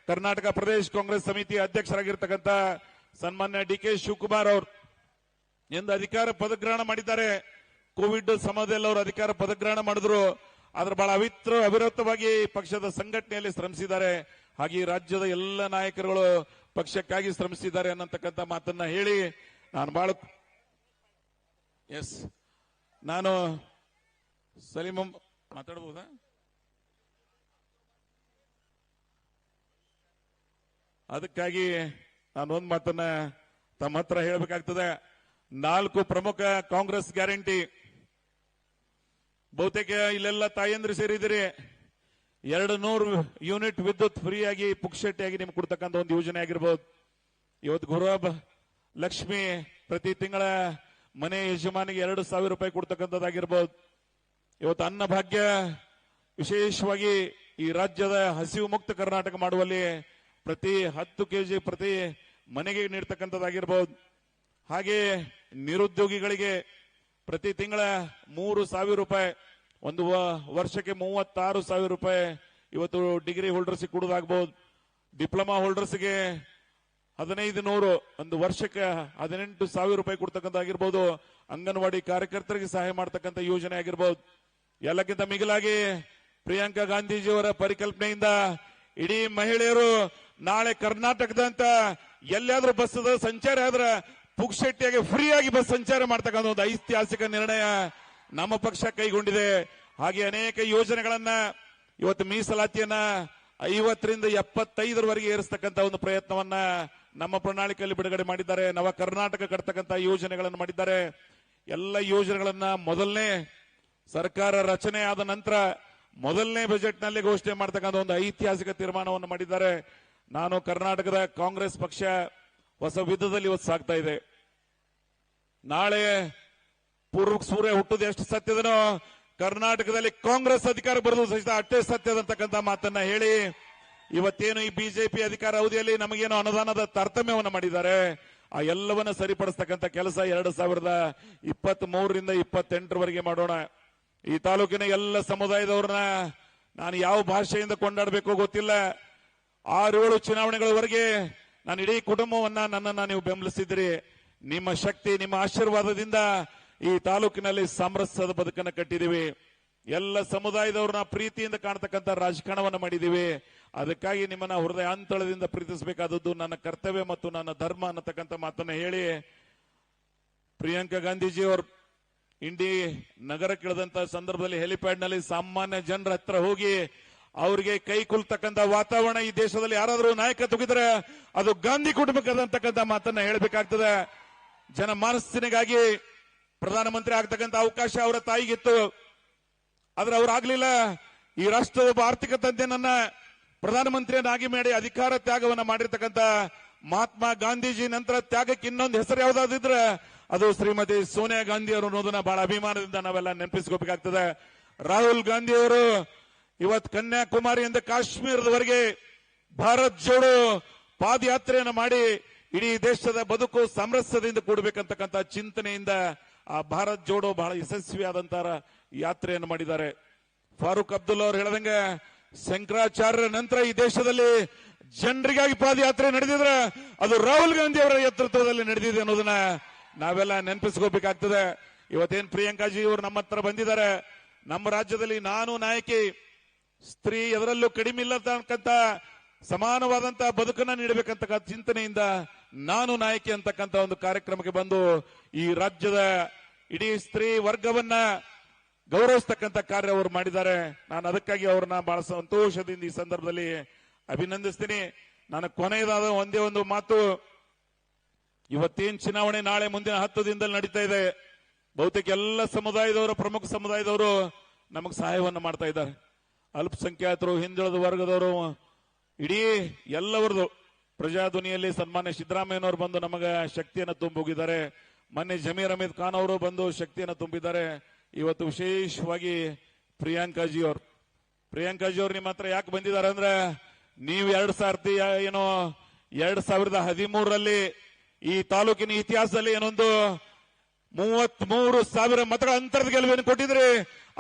ಕರ್ನಾಟಕ ಪ್ರದೇಶ ಕಾಂಗ್ರೆಸ್ ಸಮಿತಿ ಅಧ್ಯಕ್ಷರಾಗಿರ್ತಕ್ಕಂಥ ಸನ್ಮಾನ್ಯ ಡಿ.ಕೆ. ಶಿವಕುಮಾರ್ ಅವರು ಎಂದು ಅಧಿಕಾರ ಪದಗ್ರಹಣ ಮಾಡಿದ್ದಾರೆ. ಕೋವಿಡ್ ಸಮಯದಲ್ಲಿ ಅವರು ಅಧಿಕಾರ ಪದಗ್ರಹಣ ಮಾಡಿದ್ರು. ಆದ್ರೆ ಬಹಳ ಅವಿರತವಾಗಿ ಪಕ್ಷದ ಸಂಘಟನೆಯಲ್ಲಿ ಶ್ರಮಿಸಿದ್ದಾರೆ. ಹಾಗೆ ಈ ರಾಜ್ಯದ ಎಲ್ಲ ನಾಯಕರುಗಳು ಪಕ್ಷಕ್ಕಾಗಿ ಶ್ರಮಿಸಿದ್ದಾರೆ ಅನ್ನತಕ್ಕಂಥ ಮಾತನ್ನ ಹೇಳಿ ನಾನು ಸಲೀಂ ಮಾತಾಡಬಹುದಾ? ಅದಕ್ಕಾಗಿ ನಾನು ಒಂದು ಮಾತನ್ನ ತಮ್ಮ ಹತ್ರ ಹೇಳಬೇಕಾಗ್ತದೆ. 4 ಪ್ರಮುಖ ಕಾಂಗ್ರೆಸ್ ಗ್ಯಾರಂಟಿ ಬಹುತೇಕ ಇಲ್ಲೆಲ್ಲ ತಾಯಂದ್ರು ಸೇರಿದಿರಿ. 200 ಯೂನಿಟ್ ವಿದ್ಯುತ್ ಫ್ರೀಯಾಗಿ ಪುಕ್ಷಟ್ಟಿಯಾಗಿ ನಿಮ್ಗೆ ಕೊಡ್ತಕ್ಕಂಥ ಒಂದು ಯೋಜನೆ ಆಗಿರ್ಬೋದು. ಇವತ್ತು ಗೃಹ ಲಕ್ಷ್ಮಿ ಪ್ರತಿ ತಿಂಗಳ ಮನೆ ಯಜಮಾನಿಗೆ 2,000 ರೂಪಾಯಿ ಕೊಡ್ತಕ್ಕಂಥದ್ದಾಗಿರ್ಬೋದು. ಇವತ್ತು ಅನ್ನಭಾಗ್ಯ ವಿಶೇಷವಾಗಿ ಈ ರಾಜ್ಯದ ಹಸಿವು ಮುಕ್ತ ಕರ್ನಾಟಕ ಮಾಡುವಲ್ಲಿ ಪ್ರತಿ 10 ಕೆಜಿ ಪ್ರತಿ ಮನೆಗೆ ನೀಡ್ತಕ್ಕಂಥದ್ದಾಗಿರ್ಬೋದು. ಹಾಗೆ ನಿರುದ್ಯೋಗಿಗಳಿಗೆ ಪ್ರತಿ ತಿಂಗಳ 3,000 ರೂಪಾಯಿ, ಒಂದು ವರ್ಷಕ್ಕೆ 36,000 ರೂಪಾಯಿ ಇವತ್ತು ಡಿಗ್ರಿ ಹೋಲ್ಡರ್ಸ್ಗೆ ಕೊಡೋದಾಗಬಹುದು. ಡಿಪ್ಲೊಮಾ ಹೋಲ್ಡರ್ಸ್ಗೆ 1,500, ಒಂದು ವರ್ಷಕ್ಕೆ 18,000 ರೂಪಾಯಿ ಕೊಡ್ತಕ್ಕಂಥದ್ದಾಗಿರ್ಬೋದು. ಅಂಗನವಾಡಿ ಕಾರ್ಯಕರ್ತರಿಗೆ ಸಹಾಯ ಮಾಡ್ತಕ್ಕಂಥ ಯೋಜನೆ ಆಗಿರ್ಬೋದು. ಎಲ್ಲಕ್ಕಿಂತ ಮಿಗಿಲಾಗಿ ಪ್ರಿಯಾಂಕಾ ಗಾಂಧೀಜಿಯವರ ಪರಿಕಲ್ಪನೆಯಿಂದ ಇಡೀ ಮಹಿಳೆಯರು ನಾಳೆ ಕರ್ನಾಟಕದಂತ ಎಲ್ಲಾದ್ರೂ ಬಸ್ ಸಂಚಾರ ಆದ್ರೆ ಪುಕ್ಷಟ್ಟಿಯಾಗಿ ಫ್ರೀಯಾಗಿ ಬಸ್ ಸಂಚಾರ ಮಾಡ್ತಕ್ಕಂಥ ಒಂದು ಐತಿಹಾಸಿಕ ನಿರ್ಣಯ ನಮ್ಮ ಪಕ್ಷ ಕೈಗೊಂಡಿದೆ. ಹಾಗೆ ಅನೇಕ ಯೋಜನೆಗಳನ್ನ ಇವತ್ತು ಮೀಸಲಾತಿಯನ್ನ 50ರಿಂದ 75ರವರೆಗೆ ಏರಿಸ್ತಕ್ಕಂಥ ಒಂದು ಪ್ರಯತ್ನವನ್ನ ನಮ್ಮ ಪ್ರಣಾಳಿಕೆಯಲ್ಲಿ ಬಿಡುಗಡೆ ಮಾಡಿದ್ದಾರೆ. ನವ ಕರ್ನಾಟಕ ಕಟ್ತಕ್ಕಂಥ ಯೋಜನೆಗಳನ್ನು ಮಾಡಿದ್ದಾರೆ. ಎಲ್ಲ ಯೋಜನೆಗಳನ್ನ ಮೊದಲನೇ ಸರ್ಕಾರ ರಚನೆ ಆದ ನಂತರ ಮೊದಲನೇ ಬಜೆಟ್ ನಲ್ಲಿ ಘೋಷಣೆ ಮಾಡ್ತಕ್ಕಂಥ ಒಂದು ಐತಿಹಾಸಿಕ ತೀರ್ಮಾನವನ್ನು ಮಾಡಿದ್ದಾರೆ. ನಾನು ಕರ್ನಾಟಕದ ಕಾಂಗ್ರೆಸ್ ಪಕ್ಷ ಹೊಸ ವಿಧದಲ್ಲಿ ಇವತ್ತು ಸಾಗ್ತಾ ಇದೆ. ನಾಳೆ ಪೂರ್ವಕ್ಕೆ ಸೂರ್ಯ ಹುಟ್ಟುದು ಎಷ್ಟು ಸತ್ಯದನೋ ಕರ್ನಾಟಕದಲ್ಲಿ ಕಾಂಗ್ರೆಸ್ ಅಧಿಕಾರ ಬರೋದು ಸಹಿತ ಅಷ್ಟೇ ಸತ್ಯದಂತಕ್ಕಂಥ ಮಾತನ್ನ ಹೇಳಿ ಇವತ್ತೇನು ಈ ಬಿಜೆಪಿ ಅಧಿಕಾರ ಅವಧಿಯಲ್ಲಿ ನಮಗೇನು ಅನುದಾನದ ತಾರತಮ್ಯವನ್ನು ಮಾಡಿದ್ದಾರೆ ಆ ಎಲ್ಲವನ್ನ ಸರಿಪಡಿಸ್ತಕ್ಕಂಥ ಕೆಲಸ 2023ರಿಂದ 28ರವರೆಗೆ ಮಾಡೋಣ. ಈ ತಾಲೂಕಿನ ಎಲ್ಲ ಸಮುದಾಯದವ್ರನ್ನ ನಾನು ಯಾವ ಭಾಷೆಯಿಂದ ಕೊಂಡಾಡಬೇಕು ಗೊತ್ತಿಲ್ಲ. 6-7 ಚುನಾವಣೆಗಳವರೆಗೆ ನಾನು ಇಡೀ ಕುಟುಂಬವನ್ನ ನನ್ನನ್ನ ನೀವು ಬೆಂಬಲಿಸಿದ್ರಿ. ನಿಮ್ಮ ಶಕ್ತಿ, ನಿಮ್ಮ ಆಶೀರ್ವಾದದಿಂದ ಈ ತಾಲೂಕಿನಲ್ಲಿ ಸಾಮರಸ್ಯದ ಬದುಕನ್ನು ಕಟ್ಟಿದೀವಿ. ಎಲ್ಲ ಸಮುದಾಯದವ್ರನ್ನ ಪ್ರೀತಿಯಿಂದ ಕಾಣ್ತಕ್ಕಂಥ ರಾಜಕಾರಣವನ್ನ ಮಾಡಿದೀವಿ. ಅದಕ್ಕಾಗಿ ನಿಮ್ಮನ್ನ ಹೃದಯಾಂತಳದಿಂದ ಪ್ರೀತಿಸಬೇಕಾದದ್ದು ನನ್ನ ಕರ್ತವ್ಯ ಮತ್ತು ನನ್ನ ಧರ್ಮ ಅನ್ನತಕ್ಕಂಥ ಮಾತನ್ನ ಹೇಳಿ ಪ್ರಿಯಾಂಕಾ ಗಾಂಧೀಜಿ ಅವರು ಇಂಡಿ ನಗರಕ್ಕಿಳಿದಂತ ಸಂದರ್ಭದಲ್ಲಿ ಹೆಲಿಪ್ಯಾಡ್ ನಲ್ಲಿ ಸಾಮಾನ್ಯ ಜನರ ಹತ್ರ ಹೋಗಿ ಅವರಿಗೆ ಕೈ ಕುಲ್ತಕ್ಕಂಥ ವಾತಾವರಣ ಈ ದೇಶದಲ್ಲಿ ಯಾರಾದರೂ ನಾಯಕತ್ವ ಇದ್ರೆ ಅದು ಗಾಂಧಿ ಕುಟುಂಬಕ್ಕಂತಕ್ಕಂಥ ಮಾತನ್ನ ಹೇಳಬೇಕಾಗ್ತದೆ. ಜನ ಮನಸ್ಸಿನಿಗಾಗಿ ಪ್ರಧಾನಮಂತ್ರಿ ಆಗ್ತಕ್ಕಂಥ ಅವಕಾಶ ಅವರ ತಾಯಿಗಿತ್ತು, ಆದ್ರೆ ಅವ್ರಾಗ್ಲಿಲ್ಲ. ಈ ರಾಷ್ಟ್ರದ ಒಬ್ಬ ಆರ್ಥಿಕ ತಜ್ಞನನ್ನ ಪ್ರಧಾನಮಂತ್ರಿಯನ್ನಾಗಿ ಮಾಡಿ ಅಧಿಕಾರ ತ್ಯಾಗವನ್ನ ಮಾಡಿರ್ತಕ್ಕಂಥ ಮಹಾತ್ಮ ಗಾಂಧೀಜಿ ನಂತರ ತ್ಯಾಗಕ್ಕೆ ಇನ್ನೊಂದು ಹೆಸರು ಯಾವ್ದಾದಿದ್ರೆ ಅದು ಶ್ರೀಮತಿ ಸೋನಿಯಾ ಗಾಂಧಿ ಅವರು ಅನ್ನೋದನ್ನ ಬಹಳ ಅಭಿಮಾನದಿಂದ ನಾವೆಲ್ಲ ನೆನಪಿಸ್ಕೋಬೇಕಾಗ್ತದೆ. ರಾಹುಲ್ ಗಾಂಧಿ ಅವರು ಇವತ್ತು ಕನ್ಯಾಕುಮಾರಿಯಿಂದ ಕಾಶ್ಮೀರದವರೆಗೆ ಭಾರತ್ ಜೋಡೋ ಪಾದಯಾತ್ರೆಯನ್ನು ಮಾಡಿ ಇಡೀ ದೇಶದ ಬದುಕು ಸಾಮರಸ್ಯದಿಂದ ಕೂಡಬೇಕಂತಕ್ಕಂಥ ಚಿಂತನೆಯಿಂದ ಆ ಭಾರತ್ ಜೋಡೋ ಬಹಳ ಯಶಸ್ವಿಯಾದಂತಹ ಯಾತ್ರೆಯನ್ನು ಮಾಡಿದ್ದಾರೆ. ಫಾರೂಕ್ ಅಬ್ದುಲ್ಲಾ ಅವರು ಹೇಳದಂಗೆ ಶಂಕರಾಚಾರ್ಯರ ನಂತರ ಈ ದೇಶದಲ್ಲಿ ಜನರಿಗಾಗಿ ಪಾದಯಾತ್ರೆ ನಡೆದಿದ್ರೆ ಅದು ರಾಹುಲ್ ಗಾಂಧಿ ಅವರ ನೇತೃತ್ವದಲ್ಲಿ ನಡೆದಿದೆ ಅನ್ನೋದನ್ನ ನಾವೆಲ್ಲ ನೆನಪಿಸ್ಕೋಬೇಕಾಗ್ತದೆ. ಇವತ್ತೇನ್ ಪ್ರಿಯಾಂಕಾಜಿ ಅವರು ನಮ್ಮ ಹತ್ರ ಬಂದಿದ್ದಾರೆ. ನಮ್ಮ ರಾಜ್ಯದಲ್ಲಿ ನಾನು ನಾಯಕಿ, ಸ್ತ್ರೀ ಎದರಲ್ಲೂ ಕಡಿಮೆ ಇಲ್ಲತಕ್ಕಂಥ ಸಮಾನವಾದಂತಹ ಬದುಕನ್ನ ನೀಡಬೇಕಂತ ಚಿಂತನೆಯಿಂದ ನಾನು ನಾಯಕಿ ಅಂತಕ್ಕಂಥ ಒಂದು ಕಾರ್ಯಕ್ರಮಕ್ಕೆ ಬಂದು ಈ ರಾಜ್ಯದ ಇಡೀ ಸ್ತ್ರೀ ವರ್ಗವನ್ನ ಗೌರವಿಸ್ತಕ್ಕಂಥ ಕಾರ್ಯ ಅವರು ಮಾಡಿದ್ದಾರೆ. ನಾನು ಅದಕ್ಕಾಗಿ ಅವ್ರನ್ನ ಬಹಳ ಸಂತೋಷದಿಂದ ಈ ಸಂದರ್ಭದಲ್ಲಿ ಅಭಿನಂದಿಸ್ತೀನಿ. ನಾನು ಕೊನೆಯದಾದ ಒಂದೇ ಒಂದು ಮಾತು, ಇವತ್ತೇನ್ ಚುನಾವಣೆ ನಾಳೆ ಮುಂದಿನ 10 ದಿನದಲ್ಲಿ ನಡೀತಾ ಇದೆ. ಬಹುತೇಕ ಎಲ್ಲ ಸಮುದಾಯದವರು, ಪ್ರಮುಖ ಸಮುದಾಯದವರು ನಮಗೆ ಸಹಾಯವನ್ನು ಮಾಡ್ತಾ ಇದ್ದಾರೆ. ಅಲ್ಪಸಂಖ್ಯಾತರು, ಹಿಂದುಳಿದ ವರ್ಗದವರು, ಇಡೀ ಎಲ್ಲವರದು ಪ್ರಜಾಧ್ವನಿಯಲ್ಲಿ ಸನ್ಮಾನ್ಯ ಸಿದ್ದರಾಮಯ್ಯನವರು ಬಂದು ನಮಗೆ ಶಕ್ತಿಯನ್ನು ತುಂಬೋಗಿದ್ದಾರೆ. ಮೊನ್ನೆ ಜಮೀರ್ ಅಹಮದ್ ಖಾನ್ ಅವರು ಬಂದು ಶಕ್ತಿಯನ್ನು ತುಂಬಿದ್ದಾರೆ. ಇವತ್ತು ವಿಶೇಷವಾಗಿ ಪ್ರಿಯಾಂಕಾಜಿ ಅವರು ನಿಮ್ಮ ಹತ್ರ ಯಾಕೆ ಬಂದಿದ್ದಾರೆ ಅಂದ್ರೆ, ನೀವು 2013ರಲ್ಲಿ ಈ ತಾಲೂಕಿನ ಇತಿಹಾಸದಲ್ಲಿ ಏನೊಂದು 33,000 ಮತಗಳ ಅಂತರದ ಗೆಲುವನ್ನು ಕೊಟ್ಟಿದ್ರಿ.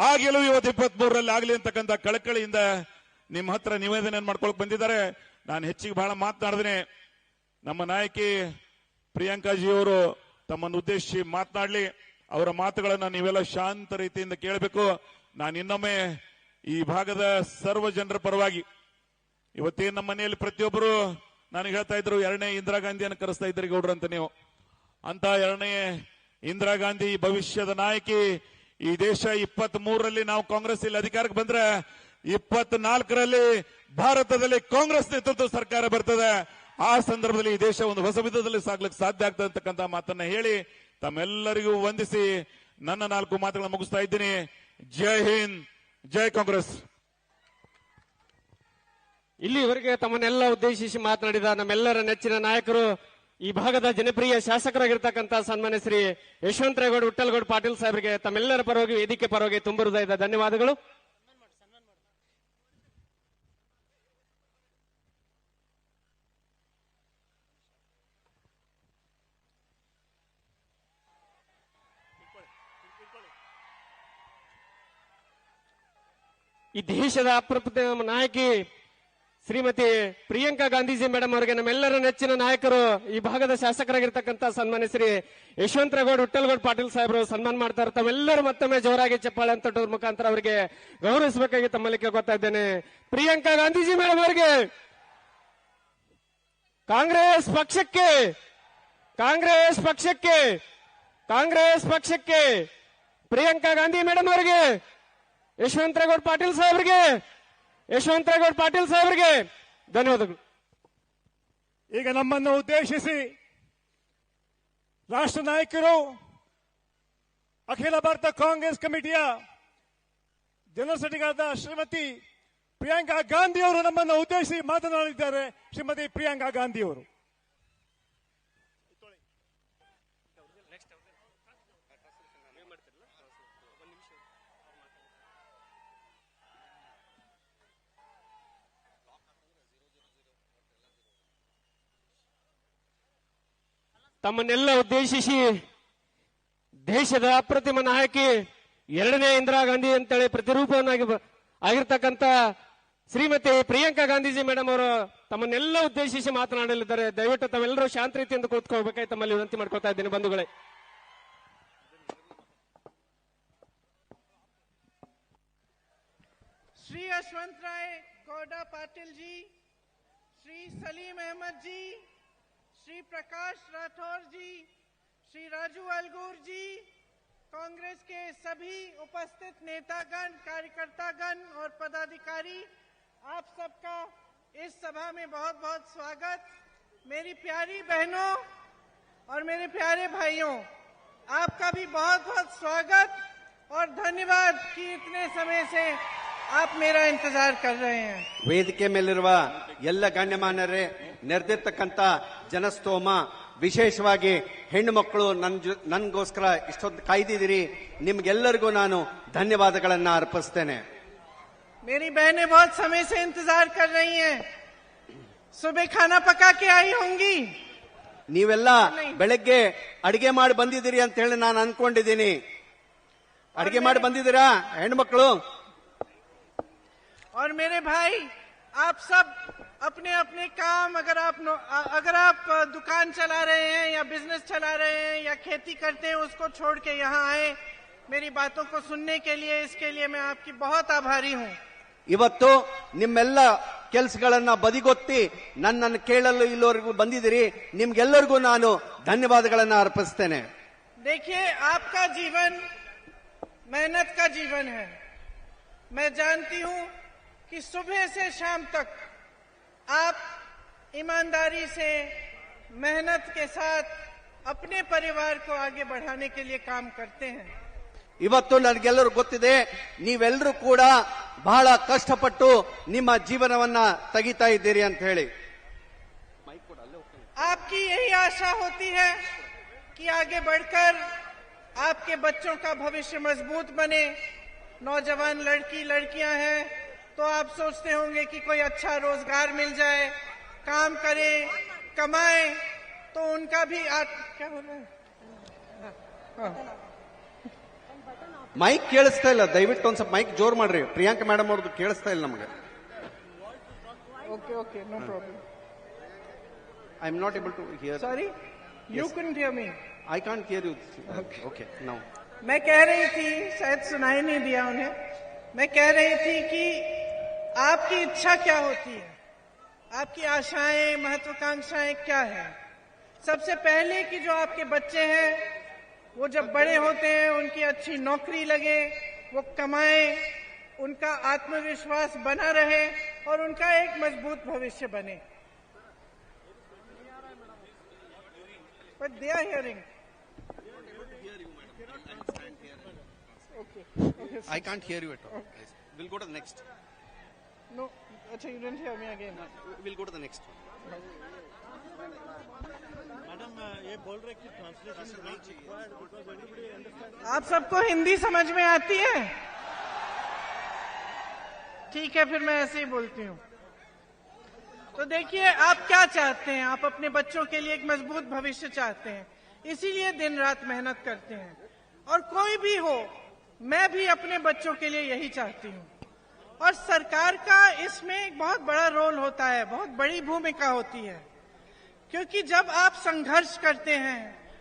ಆ ಗೆಲುವು ಇವತ್ತು 23ರಲ್ಲಿ ಆಗಲಿ ಅಂತಕ್ಕಂಥ ಕಳಕಳಿಯಿಂದ ನಿಮ್ಮ ಹತ್ರ ನಿವೇದನೆ ಮಾಡ್ಕೊಳಕ್ ಬಂದಿದ್ದಾರೆ. ನಾನು ಹೆಚ್ಚಿಗೆ ಬಹಳ ಮಾತನಾಡಿದ್ರೆ ನಮ್ಮ ನಾಯಕಿ ಪ್ರಿಯಾಂಕಾಜಿ ಅವರು ತಮ್ಮನ್ನು ಉದ್ದೇಶಿಸಿ ಮಾತನಾಡಲಿ. ಅವರ ಮಾತುಗಳನ್ನ ನೀವೆಲ್ಲ ಶಾಂತ ರೀತಿಯಿಂದ ಕೇಳಬೇಕು. ನಾನು ಇನ್ನೊಮ್ಮೆ ಈ ಭಾಗದ ಸರ್ವ ಜನರ ಪರವಾಗಿ ಇವತ್ತೇನು ನಮ್ಮ ಮನೆಯಲ್ಲಿ ಪ್ರತಿಯೊಬ್ಬರು ನನಗೆ ಹೇಳ್ತಾ ಇದ್ರು, 2ನೇ ಇಂದಿರಾ ಗಾಂಧಿಯನ್ನು ಕರೆಸ್ತಾ ಇದ್ರಿ ಗೌಡ್ರು ಅಂತ. ನೀವು ಅಂತ 2ನೇ ಇಂದಿರಾ ಗಾಂಧಿ ಭವಿಷ್ಯದ ನಾಯಕಿ. ಈ ದೇಶ 23ರಲ್ಲಿ ನಾವು ಕಾಂಗ್ರೆಸ್ ಇಲ್ಲಿ ಅಧಿಕಾರಕ್ಕೆ ಬಂದ್ರೆ 24ರಲ್ಲಿ ಭಾರತದಲ್ಲಿ ಕಾಂಗ್ರೆಸ್ ನೇತೃತ್ವ ಸರ್ಕಾರ ಬರ್ತದೆ. ಆ ಸಂದರ್ಭದಲ್ಲಿ ಈ ದೇಶ ಒಂದು ಹೊಸ ವಿಧದಲ್ಲಿ ಸಾಗ್ಲಿಕ್ಕೆ ಸಾಧ್ಯ ಆಗ್ತದೆ ಅಂತಕ್ಕಂಥ ಮಾತನ್ನ ಹೇಳಿ ತಮ್ಮೆಲ್ಲರಿಗೂ ವಂದಿಸಿ ನನ್ನ 4 ಮಾತುಗಳನ್ನು ಮುಗಿಸ್ತಾ ಇದ್ದೀನಿ. ಜೈ ಹಿಂದ್, ಜೈ ಕಾಂಗ್ರೆಸ್.
ಇಲ್ಲಿವರೆಗೆ ತಮ್ಮನ್ನೆಲ್ಲ ಉದ್ದೇಶಿಸಿ ಮಾತನಾಡಿದ ನಮ್ಮೆಲ್ಲರ ನೆಚ್ಚಿನ ನಾಯಕರು, ಈ ಭಾಗದ ಜನಪ್ರಿಯ ಶಾಸಕರಾಗಿರ್ತಕ್ಕಂಥ ಸನ್ಮಾನ್ಯ ಶ್ರೀ ಯಶವಂತರೇಗೌಡ ವಿಠ್ಠಲಗೌಡ ಪಾಟೀಲ್ ಸಾಹೇಬರಿಗೆ ತಮ್ಮೆಲ್ಲರ ಪರವಾಗಿ, ವೇದಿಕೆ ಪರವಾಗಿ ತುಂಬ ಹೃದಯದ ಧನ್ಯವಾದಗಳು. ಈ ದೇಶದ ಅಪ್ರತಿಮ ನಾಯಕಿ ಶ್ರೀಮತಿ ಪ್ರಿಯಾಂಕಾ ಗಾಂಧೀಜಿ ಮೇಡಮ್ ಅವರಿಗೆ ನಮ್ಮೆಲ್ಲರ ನೆಚ್ಚಿನ ನಾಯಕರು, ಈ ಭಾಗದ ಶಾಸಕರಾಗಿರ್ತಕ್ಕಂಥ ಸನ್ಮಾನ್ಯ ಶ್ರೀ ಯಶವಂತರೇಗೌಡ ವಿಠ್ಠಲಗೌಡ ಪಾಟೀಲ್ ಸಾಹೇಬರು ಸನ್ಮಾನ ಮಾಡ್ತಾರೆ. ತಮ್ಮೆಲ್ಲರೂ ಮತ್ತೊಮ್ಮೆ ಜೋರಾಗಿ ಚಪ್ಪಾಳೆ ಅಂತ ಮುಖಾಂತರ ಅವರಿಗೆ ಗೌರವಿಸಬೇಕಾಗಿ ತಮ್ಮಲ್ಲಿ ಕೇಳ್ಕೊತಾ ಇದ್ದೇನೆ. ಪ್ರಿಯಾಂಕಾ ಗಾಂಧೀಜಿ ಮೇಡಮ್ ಅವರಿಗೆ, ಕಾಂಗ್ರೆಸ್ ಪಕ್ಷಕ್ಕೆ, ಕಾಂಗ್ರೆಸ್ ಪಕ್ಷಕ್ಕೆ, ಕಾಂಗ್ರೆಸ್ ಪಕ್ಷಕ್ಕೆ, ಪ್ರಿಯಾಂಕಾ ಗಾಂಧಿ ಮೇಡಮ್ ಅವರಿಗೆ, ಯಶವಂತರೇಗೌಡ ಪಾಟೀಲ್ ಸಾಹೇಬರಿಗೆ, ಯಶವಂತರೇಗೌಡ ಪಾಟೀಲ್ ಸಾಹೇಬರಿಗೆ ಧನ್ಯವಾದಗಳು.
ಈಗ ನಮ್ಮನ್ನು ಉದ್ದೇಶಿಸಿ ರಾಷ್ಟ್ರ ನಾಯಕರು, ಅಖಿಲ ಭಾರತ ಕಾಂಗ್ರೆಸ್ ಕಮಿಟಿಯ ಜನರಲ್ ಸೆಕ್ರೆಟರಿಯಾದ ಶ್ರೀಮತಿ ಪ್ರಿಯಾಂಕಾ ಗಾಂಧಿ ಅವರು ನಮ್ಮನ್ನು ಉದ್ದೇಶಿಸಿ ಮಾತನಾಡಿದ್ದಾರೆ. ಶ್ರೀಮತಿ ಪ್ರಿಯಾಂಕಾ ಗಾಂಧಿ ಅವರು.
ತಮ್ಮನ್ನೆಲ್ಲ ಉದ್ದೇಶಿಸಿ ದೇಶದ ಅಪ್ರತಿಮ ನಾಯಕಿ, 2ನೇ ಇಂದಿರಾ ಗಾಂಧಿ ಅಂತೇಳಿ ಪ್ರತಿರೂಪವನ್ನಾಗಿ ಆಗಿರ್ತಕ್ಕಂಥ ಶ್ರೀಮತಿ ಪ್ರಿಯಾಂಕಾ ಗಾಂಧೀಜಿ ಮೇಡಮ್ ಅವರು ತಮ್ಮನ್ನೆಲ್ಲ ಉದ್ದೇಶಿಸಿ ಮಾತನಾಡಲಿದ್ದಾರೆ. ದಯವಿಟ್ಟು ತಾವೆಲ್ಲರೂ ಶಾಂತ ರೀತಿಯಿಂದ ಕೂತ್ಕೋಬೇಕಾಗಿ ತಮ್ಮಲ್ಲಿ ವಿನಂತಿ ಮಾಡ್ಕೊಳ್ತಾ ಇದ್ದೀನಿ ಬಂಧುಗಳೇ.
श्री यशवंत राय गौडा पाटिल जी, श्री सलीम अहमद जी, श्री प्रकाश राठौर जी, श्री राजू अलगूर जी, कांग्रेस के सभी उपस्थित नेतागण, कार्यकर्तागण और पदाधिकारी, आप सबका इस सभा में बहुत बहुत स्वागत। मेरी प्यारी बहनों और मेरे प्यारे भाइयों, आपका भी बहुत बहुत स्वागत और धन्यवाद कि इतने समय से आप मेरा इंतजार कर रहे हैं।
ವೇದಿಕೆ ಮೇಲಿರುವ ಎಲ್ಲ ಗಣ್ಯಮಾನ್ಯರೇ, ನೆರೆದಿರ್ತಕ್ಕಂಥ ಜನಸ್ತೋಮ, ವಿಶೇಷವಾಗಿ ಹೆಣ್ಣು ಮಕ್ಕಳು ನನ್ಗೋಸ್ಕರ ಇಷ್ಟೊಂದು ಕಾಯ್ದಿದ್ದೀರಿ, ನಿಮ್ಗೆಲ್ಲರಿಗೂ ನಾನು ಧನ್ಯವಾದಗಳನ್ನ ಅರ್ಪಿಸ್ತೇನೆ।
मेरी बहनें बहुत समय से इंतजार कर रही हैं। सुबह खाना पका के आई होंगी।
ನೀವೆಲ್ಲ ಬೆಳಗ್ಗೆ ಅಡಿಗೆ ಮಾಡಿ ಬಂದಿದ್ದೀರಿ ಅಂತ ಹೇಳಿ ನಾನು ಅನ್ಕೊಂಡಿದ್ದೀನಿ। ಅಡಿಗೆ ಮಾಡಿ ಬಂದಿದ್ದೀರಾ ಹೆಣ್ಮಕ್ಳು?
और मेरे भाई, आप सब अपने अपने काम, अगर आप दुकान चला रहे हैं या बिजनेस चला रहे हैं या खेती करते हैं, उसको छोड़ के यहाँ आए मेरी बातों को सुनने के लिए। इसके लिए मैं आपकी बहुत आभारी हूँ।
ಇವತ್ತು ನಿಮ್ಮೆಲ್ಲ ಕೆಲಸಗಳನ್ನ ಬದಿಗೊತ್ತಿ ನನ್ನನ್ನು ಕೇಳಲು ಇಲ್ಲಿವರೆಗೂ ಬಂದಿದ್ದೀರಿ, ನಿಮ್ಗೆಲ್ಲರಿಗೂ ನಾನು ಧನ್ಯವಾದಗಳನ್ನ ಅರ್ಪಿಸ್ತೇನೆ।
देखिए, आपका जीवन मेहनत का जीवन है। मैं जानती हूँ कि सुबह से शाम तक आप ईमानदारी से, मेहनत के साथ अपने परिवार को आगे बढ़ाने के लिए काम करते हैं।
ಇವತ್ತು ನನಗೆಲ್ಲರೂ ಗೊತ್ತಿದೆ, ನೀವೆಲ್ಲರೂ ಕೂಡ ಬಹಳ ಕಷ್ಟಪಟ್ಟು ನಿಮ್ಮ ಜೀವನವನ್ನ ತೆಗಿತಾ ಇದ್ದೀರಿ ಅಂತ ಹೇಳಿ।
आपकी यही आशा होती है कि आगे बढ़कर आपके बच्चों का भविष्य मजबूत बने। नौजवान लड़कियां हैं तो आप सोचते होंगे कि कोई अच्छा रोजगार मिल जाए, काम करें, कमाएं, तो उनका भी क्या हो रहा है?
ಮೈಕ್ ಕೇಳಿಸ್ತಾ ಇಲ್ಲ, ದಯವಿಟ್ಟು ಒಂದ್ ಸ್ವಲ್ಪ ಮೈಕ್ ಜೋರ್ ಮಾಡ್ರಿ। ಪ್ರಿಯಾಂಕಾ ಮೇಡಮ್ ಅವ್ರದ್ದು ಕೇಳಿಸ್ತಾ ಇಲ್ಲ ನಮಗೆ।
Okay, no problem.
I am not able to hear.
Sorry, you couldn't hear me।
I can't hear you. Okay, now
मैं कह रही थी, शायद सुनाई नहीं दिया उन्हें, मैं कह रही थी कि आपकी इच्छा क्या होती है, आपकी आशाएं, महत्वाकांक्षाएं क्या है। सबसे पहले कि जो आपके बच्चे हैं वो जब बड़े होते हैं, उनकी अच्छी नौकरी लगे, वो कमाएं, उनका आत्मविश्वास बना रहे और उनका एक मजबूत भविष्य बने। But they are hearing.
I can't hear you at all. We'll go to the next.
No, अच्छा, you didn't hear me again.
We'll go to the next one.
आप सबको हिंदी समझ में आती है? ठीक है, फिर मैं ऐसे ही बोलती हूँ। तो देखिए, आप क्या चाहते हैं? आप अपने बच्चों के लिए एक मजबूत भविष्य चाहते हैं, इसीलिए दिन रात मेहनत करते हैं। और कोई भी हो, मैं भी अपने बच्चों के लिए यही चाहती हूँ। और सरकार का इसमें एक बहुत बड़ा रोल होता है, बहुत बड़ी भूमिका होती है, क्योंकि जब आप संघर्ष करते हैं,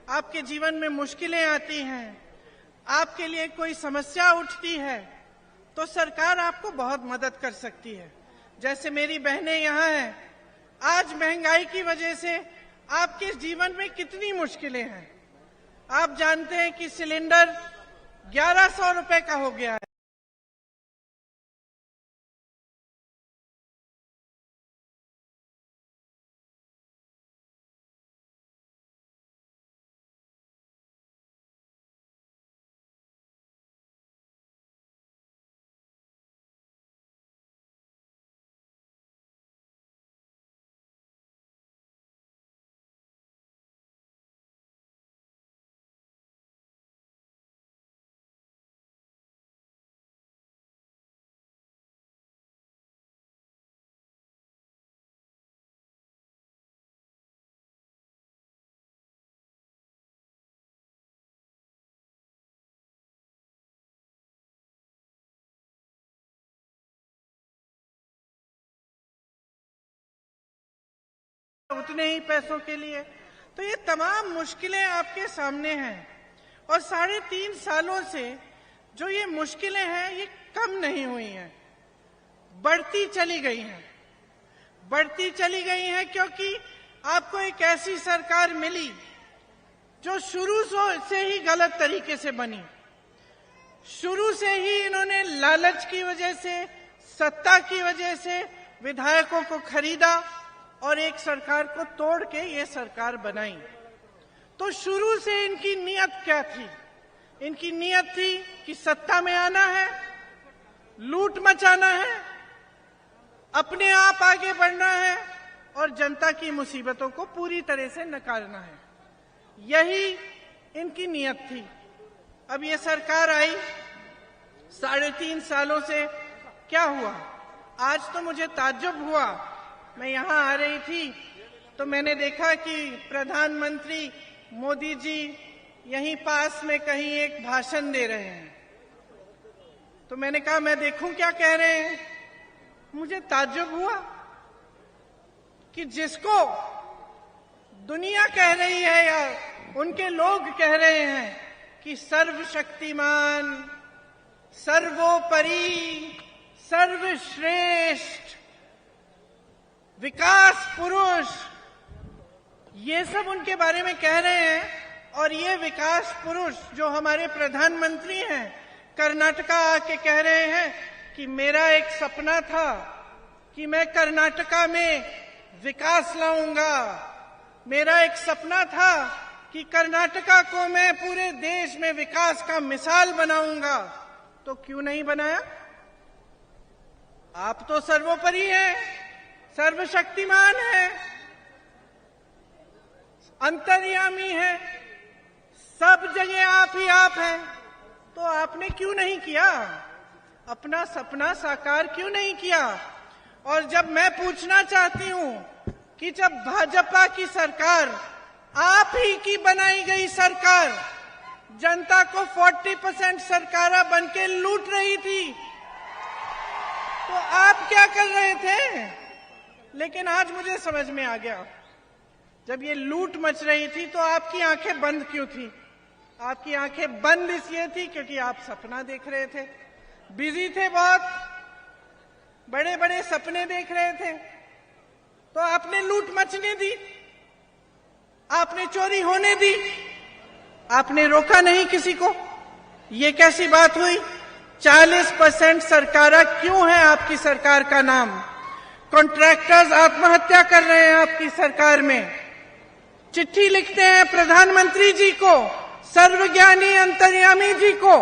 आपके जीवन में मुश्किलें आती हैं, आपके लिए कोई समस्या उठती है, तो सरकार आपको बहुत मदद कर सकती है। जैसे मेरी बहनें यहाँ हैं, आज महंगाई की वजह से आपके जीवन में कितनी मुश्किलें हैं। आप जानते हैं कि सिलेंडर 1100 रुपए का हो गया है। उतने ही पैसों के लिए। तो ये तमाम मुश्किलें आपके सामने हैं और 3.5 सालों से जो ये मुश्किलें हैं ये कम नहीं हुई हैं। बढ़ती चली गई हैं क्योंकि आपको एक ऐसी सरकार मिली जो शुरू से ही गलत तरीके से बनी। शुरू से ही इन्होंने लालच की वजह से, सत्ता की वजह से विधायकों को खरीदा और एक सरकार को तोड़ के ये सरकार बनाई। तो शुरू से इनकी नीयत क्या थी? इनकी नीयत थी कि सत्ता में आना है, लूट मचाना है, अपने आप आगे बढ़ना है और जनता की मुसीबतों को पूरी तरह से नकारना है। यही इनकी नीयत थी। अब ये सरकार आई, 3.5 सालों से क्या हुआ? आज तो मुझे ताज्जुब हुआ, मैं यहां आ रही थी तो मैंने देखा कि प्रधानमंत्री मोदी जी यहीं पास में कहीं एक भाषण दे रहे हैं। तो मैंने कहा मैं देखूं क्या कह रहे हैं। मुझे ताज्जुब हुआ कि जिसको दुनिया कह रही है या उनके लोग कह रहे हैं कि सर्वशक्तिमान, सर्वोपरि, सर्वश्रेष्ठ, विकास पुरुष, ये सब उनके बारे में कह रहे हैं। और ये विकास पुरुष जो हमारे प्रधानमंत्री हैं, कर्नाटका आके कह रहे हैं कि मेरा एक सपना था कि मैं कर्नाटका में विकास लाऊंगा, मेरा एक सपना था कि कर्नाटका को मैं पूरे देश में विकास का मिसाल बनाऊंगा। तो क्यों नहीं बनाया? आप तो सर्वोपरि हैं, सर्वशक्तिमान हैं, अंतर्यामी हैं, सब जगह आप ही आप हैं। तो आपने क्यों नहीं किया? अपना सपना साकार क्यों नहीं किया? और जब मैं पूछना चाहती हूं कि जब भाजपा की सरकार, आप ही की बनाई गई सरकार, जनता को 40% सरकारा बन के लूट रही थी, तो आप क्या कर रहे थे? लेकिन आज मुझे समझ में आ गया, जब ये लूट मच रही थी तो आपकी आंखें बंद क्यों थी? आपकी आंखें बंद इसलिए थी क्योंकि आप सपना देख रहे थे, बिजी थे, बहुत बड़े बड़े सपने देख रहे थे। तो आपने लूट मचने दी, आपने चोरी होने दी, आपने रोका नहीं किसी को। ये कैसी बात हुई? 40% सरकारा क्यों है आपकी सरकार का नाम? कॉन्ट्रैक्टर्स आत्महत्या कर रहे हैं आपकी सरकार में, चिट्ठी लिखते हैं प्रधानमंत्री जी को, सर्वज्ञानी अंतर्यामी जी को,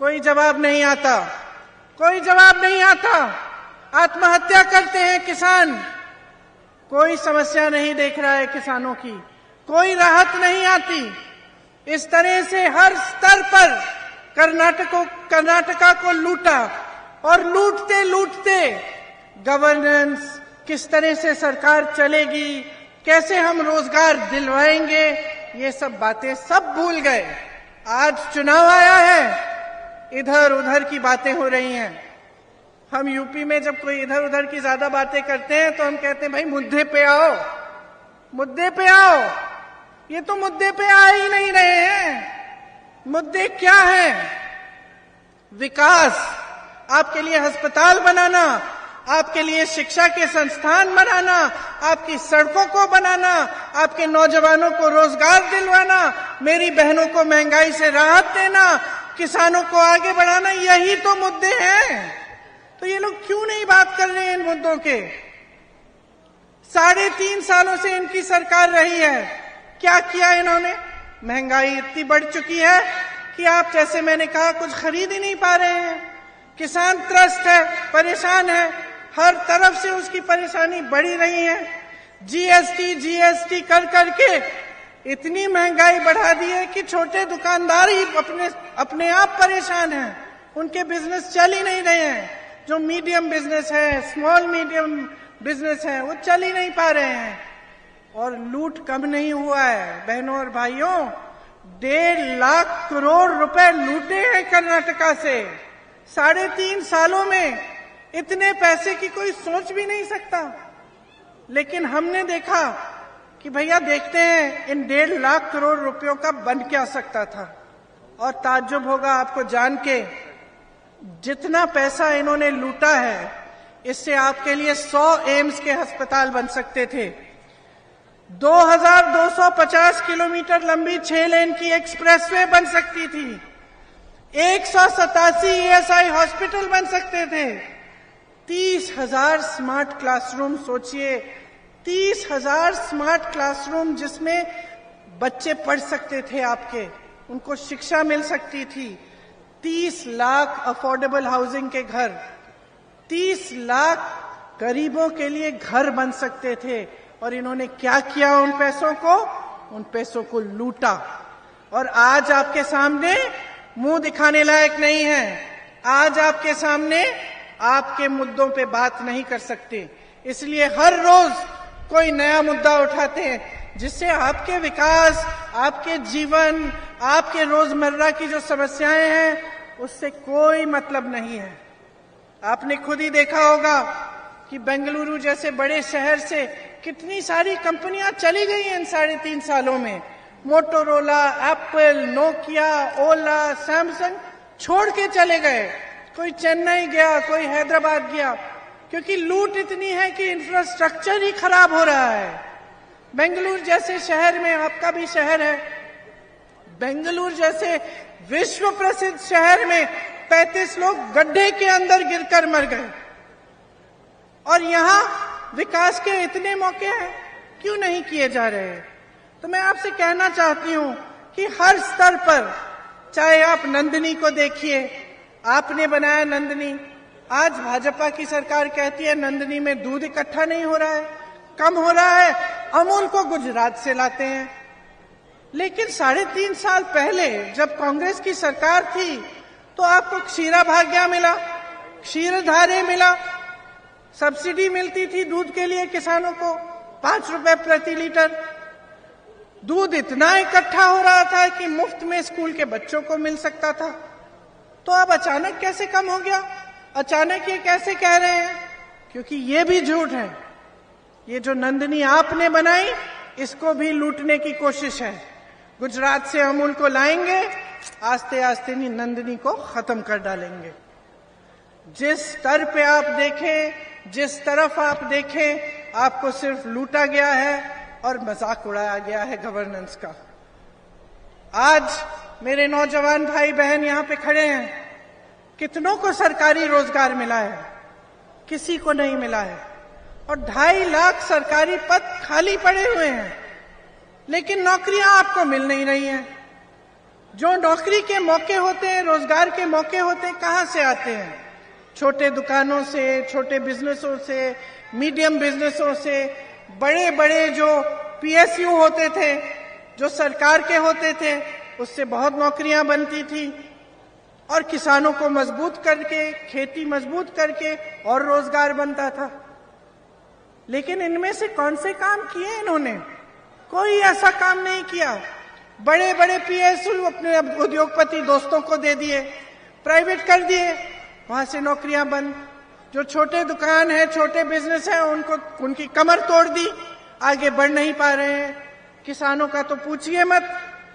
कोई जवाब नहीं आता, कोई जवाब नहीं आता। आत्महत्या करते हैं किसान, कोई समस्या नहीं देख रहा है किसानों की, कोई राहत नहीं आती। इस तरह से हर स्तर पर कर्नाटका को लूटा और लूटते लूटते गवर्नेंस, किस तरह से सरकार चलेगी, कैसे हम रोजगार दिलवाएंगे, ये सब बातें सब भूल गए। आज चुनाव आया है, इधर उधर की बातें हो रही हैं। हम यूपी में जब कोई इधर उधर की ज्यादा बातें करते हैं तो हम कहते हैं भाई मुद्दे पे आओ, मुद्दे पे आओ। ये तो मुद्दे पे आ ही नहीं रहे हैं। मुद्दे क्या हैं? विकास, आपके लिए अस्पताल बनाना, आपके लिए शिक्षा के संस्थान बनाना, आपकी सड़कों को बनाना, आपके नौजवानों को रोजगार दिलवाना, मेरी बहनों को महंगाई से राहत देना, किसानों को आगे बढ़ाना, यही तो मुद्दे हैं। तो ये लोग क्यों नहीं बात कर रहे हैं इन मुद्दों के? 3.5 सालों से इनकी सरकार रही है, क्या किया इन्होंने? महंगाई इतनी बढ़ चुकी है कि आप, जैसे मैंने कहा, कुछ खरीद ही नहीं पा रहे हैं। किसान त्रस्त है, परेशान है, हर तरफ से उसकी परेशानी बढ़ी रही है। जीएसटी कर करके इतनी महंगाई बढ़ा दी है कि छोटे दुकानदार ही अपने आप परेशान हैं, उनके बिजनेस चल ही नहीं रहे हैं। जो मीडियम बिजनेस है, स्मॉल मीडियम बिजनेस है, वो चल ही नहीं पा रहे हैं। और लूट कम नहीं हुआ है बहनों और भाइयों, 1.5 लाख करोड़ रुपए लूटे हैं कर्नाटका से। 3.5 सालों में इतने पैसे की कोई सोच भी नहीं सकता। लेकिन हमने देखा कि भैया देखते हैं इन 1.5 लाख करोड़ रुपयों का बन क्या सकता था। और ताज्जुब होगा आपको जान के, जितना पैसा इन्होंने लूटा है इससे आपके लिए 100 एम्स के अस्पताल बन सकते थे। 2250 किलोमीटर लंबी 6 लेन की एक्सप्रेसवे बन सकती थी। 187 ESI हॉस्पिटल बन सकते थे। 30,000 स्मार्ट क्लासरूम, सोचिए 30,000 स्मार्ट क्लासरूम जिसमें बच्चे पढ़ सकते थे, आपके उनको शिक्षा मिल सकती थी। 30 लाख अफोर्डेबल हाउसिंग के घर, 30 लाख गरीबों के लिए घर बन सकते थे। और इन्होंने क्या किया? उन पैसों को लूटा। और आज आपके सामने मुंह दिखाने लायक नहीं है। आज आपके सामने आपके मुद्दों पे बात नहीं कर सकते। इसलिए हर रोज कोई नया मुद्दा उठाते हैं जिससे आपके विकास, आपके जीवन, आपके रोजमर्रा की जो समस्याएं हैं उससे कोई मतलब नहीं है। आपने खुद ही देखा होगा कि बेंगलुरु जैसे बड़े शहर से कितनी सारी कंपनियां चली गई हैं इन 3.5 सालों में। मोटोरोला, एप्पल, नोकिया, ओला, सैमसंग छोड़ के चले गए। कोई चेन्नई गया, कोई हैदराबाद गया, क्योंकि लूट इतनी है कि इंफ्रास्ट्रक्चर ही खराब हो रहा है। बेंगलुरु जैसे शहर में, आपका भी शहर है, बेंगलुरु जैसे विश्व प्रसिद्ध शहर में 35 लोग गड्ढे के अंदर गिरकर मर गए। और यहां विकास के इतने मौके हैं, क्यों नहीं किए जा रहे हैं? तो मैं आपसे कहना चाहती हूं कि हर स्तर पर, चाहे आप नंदिनी को देखिए, आपने बनाया नंदिनी। आज भाजपा की सरकार कहती है नंदिनी में दूध इकट्ठा नहीं हो रहा है, कम हो रहा है, अमूल को गुजरात से लाते हैं। लेकिन 3.5 साल पहले जब कांग्रेस की सरकार थी तो आपको क्षीरा भाग्य मिला, क्षीरधारे मिला, सब्सिडी मिलती थी दूध के लिए किसानों को 5 रुपए प्रति लीटर। दूध इतना इकट्ठा हो रहा था कि मुफ्त में स्कूल के बच्चों को मिल सकता था। तो अब अचानक कैसे कम हो गया? अचानक ये कैसे कह रहे हैं? क्योंकि ये भी झूठ है। ये जो नंदिनी आपने बनाई, इसको भी लूटने की कोशिश है। गुजरात से अमूल को लाएंगे, आस्ते आस्ते नंदिनी को खत्म कर डालेंगे। जिस स्तर पे आप देखें, जिस तरफ आप देखें, आपको सिर्फ लूटा गया है और मजाक उड़ाया गया है गवर्नेंस का। आज मेरे नौजवान भाई बहन यहां पे खड़े हैं, कितनों को सरकारी रोजगार मिला है? किसी को नहीं मिला है। और 2.5 लाख सरकारी पद खाली पड़े हुए हैं, लेकिन नौकरियां आपको मिल नहीं रही हैं। जो नौकरी के मौके होते हैं, रोजगार के मौके होते हैं, कहां से आते हैं? छोटे दुकानों से, छोटे बिजनेसों से, मीडियम बिजनेसों से। बड़े बड़े जो PSU होते थे, जो सरकार के होते थे, उससे बहुत नौकरियां बनती थी। और किसानों को मजबूत करके, खेती मजबूत करके और रोजगार बनता था। लेकिन इनमें से कौन से काम किए इन्होंने? कोई ऐसा काम नहीं किया। बड़े बड़े PSU अपने उद्योगपति दोस्तों को दे दिए, प्राइवेट कर दिए, वहां से नौकरियां बंद। जो छोटे दुकान है, छोटे बिजनेस है, उनकी कमर तोड़ दी, आगे बढ़ नहीं पा रहे हैं। किसानों का तो पूछिए मत।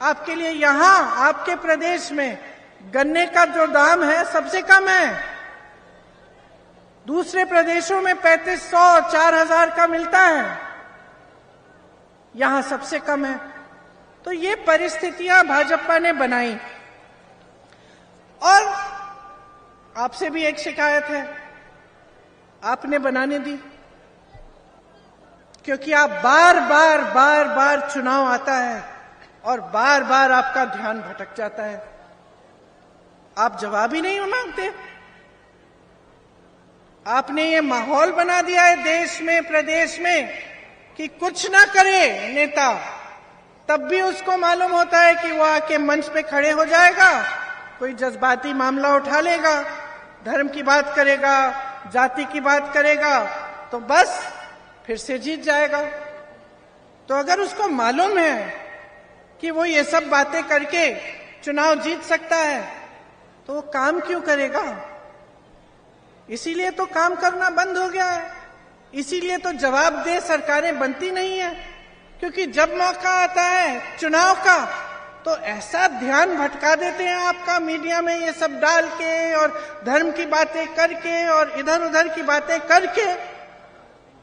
आपके लिए यहां आपके प्रदेश में गन्ने का जो दाम है सबसे कम है। दूसरे प्रदेशों में 3500, 4000 का मिलता है, यहां सबसे कम है। तो ये परिस्थितियां भाजपा ने बनाई। और आपसे भी एक शिकायत है, आपने बनाने दी, क्योंकि आप बार बार चुनाव आता है और बार बार आपका ध्यान भटक जाता है। आप जवाब ही नहीं मांगते। आपने ये माहौल बना दिया है देश में, प्रदेश में, कि कुछ ना करे नेता, तब भी उसको मालूम होता है कि वो आके मंच पे खड़े हो जाएगा, कोई जज्बाती मामला उठा लेगा, धर्म की बात करेगा, जाति की बात करेगा, तो बस फिर से जीत जाएगा। तो अगर उसको मालूम है कि वो ये सब बातें करके चुनाव जीत सकता है, तो वो काम क्यों करेगा? इसीलिए तो काम करना बंद हो गया है। इसीलिए तो जवाबदेह सरकारें बनती नहीं है, क्योंकि जब मौका आता है चुनाव का, तो ऐसा ध्यान भटका देते हैं आपका मीडिया में ये सब डाल के और धर्म की बातें करके और इधर उधर की बातें करके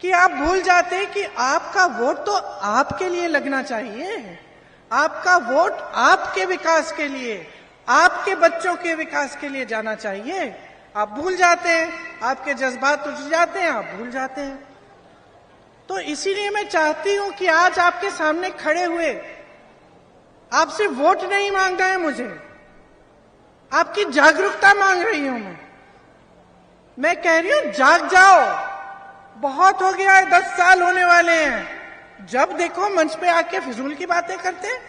कि आप भूल जाते हैं कि आपका वोट तो आपके लिए लगना चाहिए। आपका वोट आपके विकास के लिए, आपके बच्चों के विकास के लिए जाना चाहिए। आप भूल जाते हैं, आपके जज्बात उठ जाते हैं, आप भूल जाते हैं। तो इसीलिए मैं चाहती हूं कि आज आपके सामने खड़े हुए आपसे वोट नहीं मांग रहा है मुझे, आपकी जागरूकता मांग रही हूं मैं कह रही हूं जाग जाओ, बहुत हो गया है, 10 साल होने वाले हैं। जब देखो मंच पे आके फिजूल की बातें करते हैं।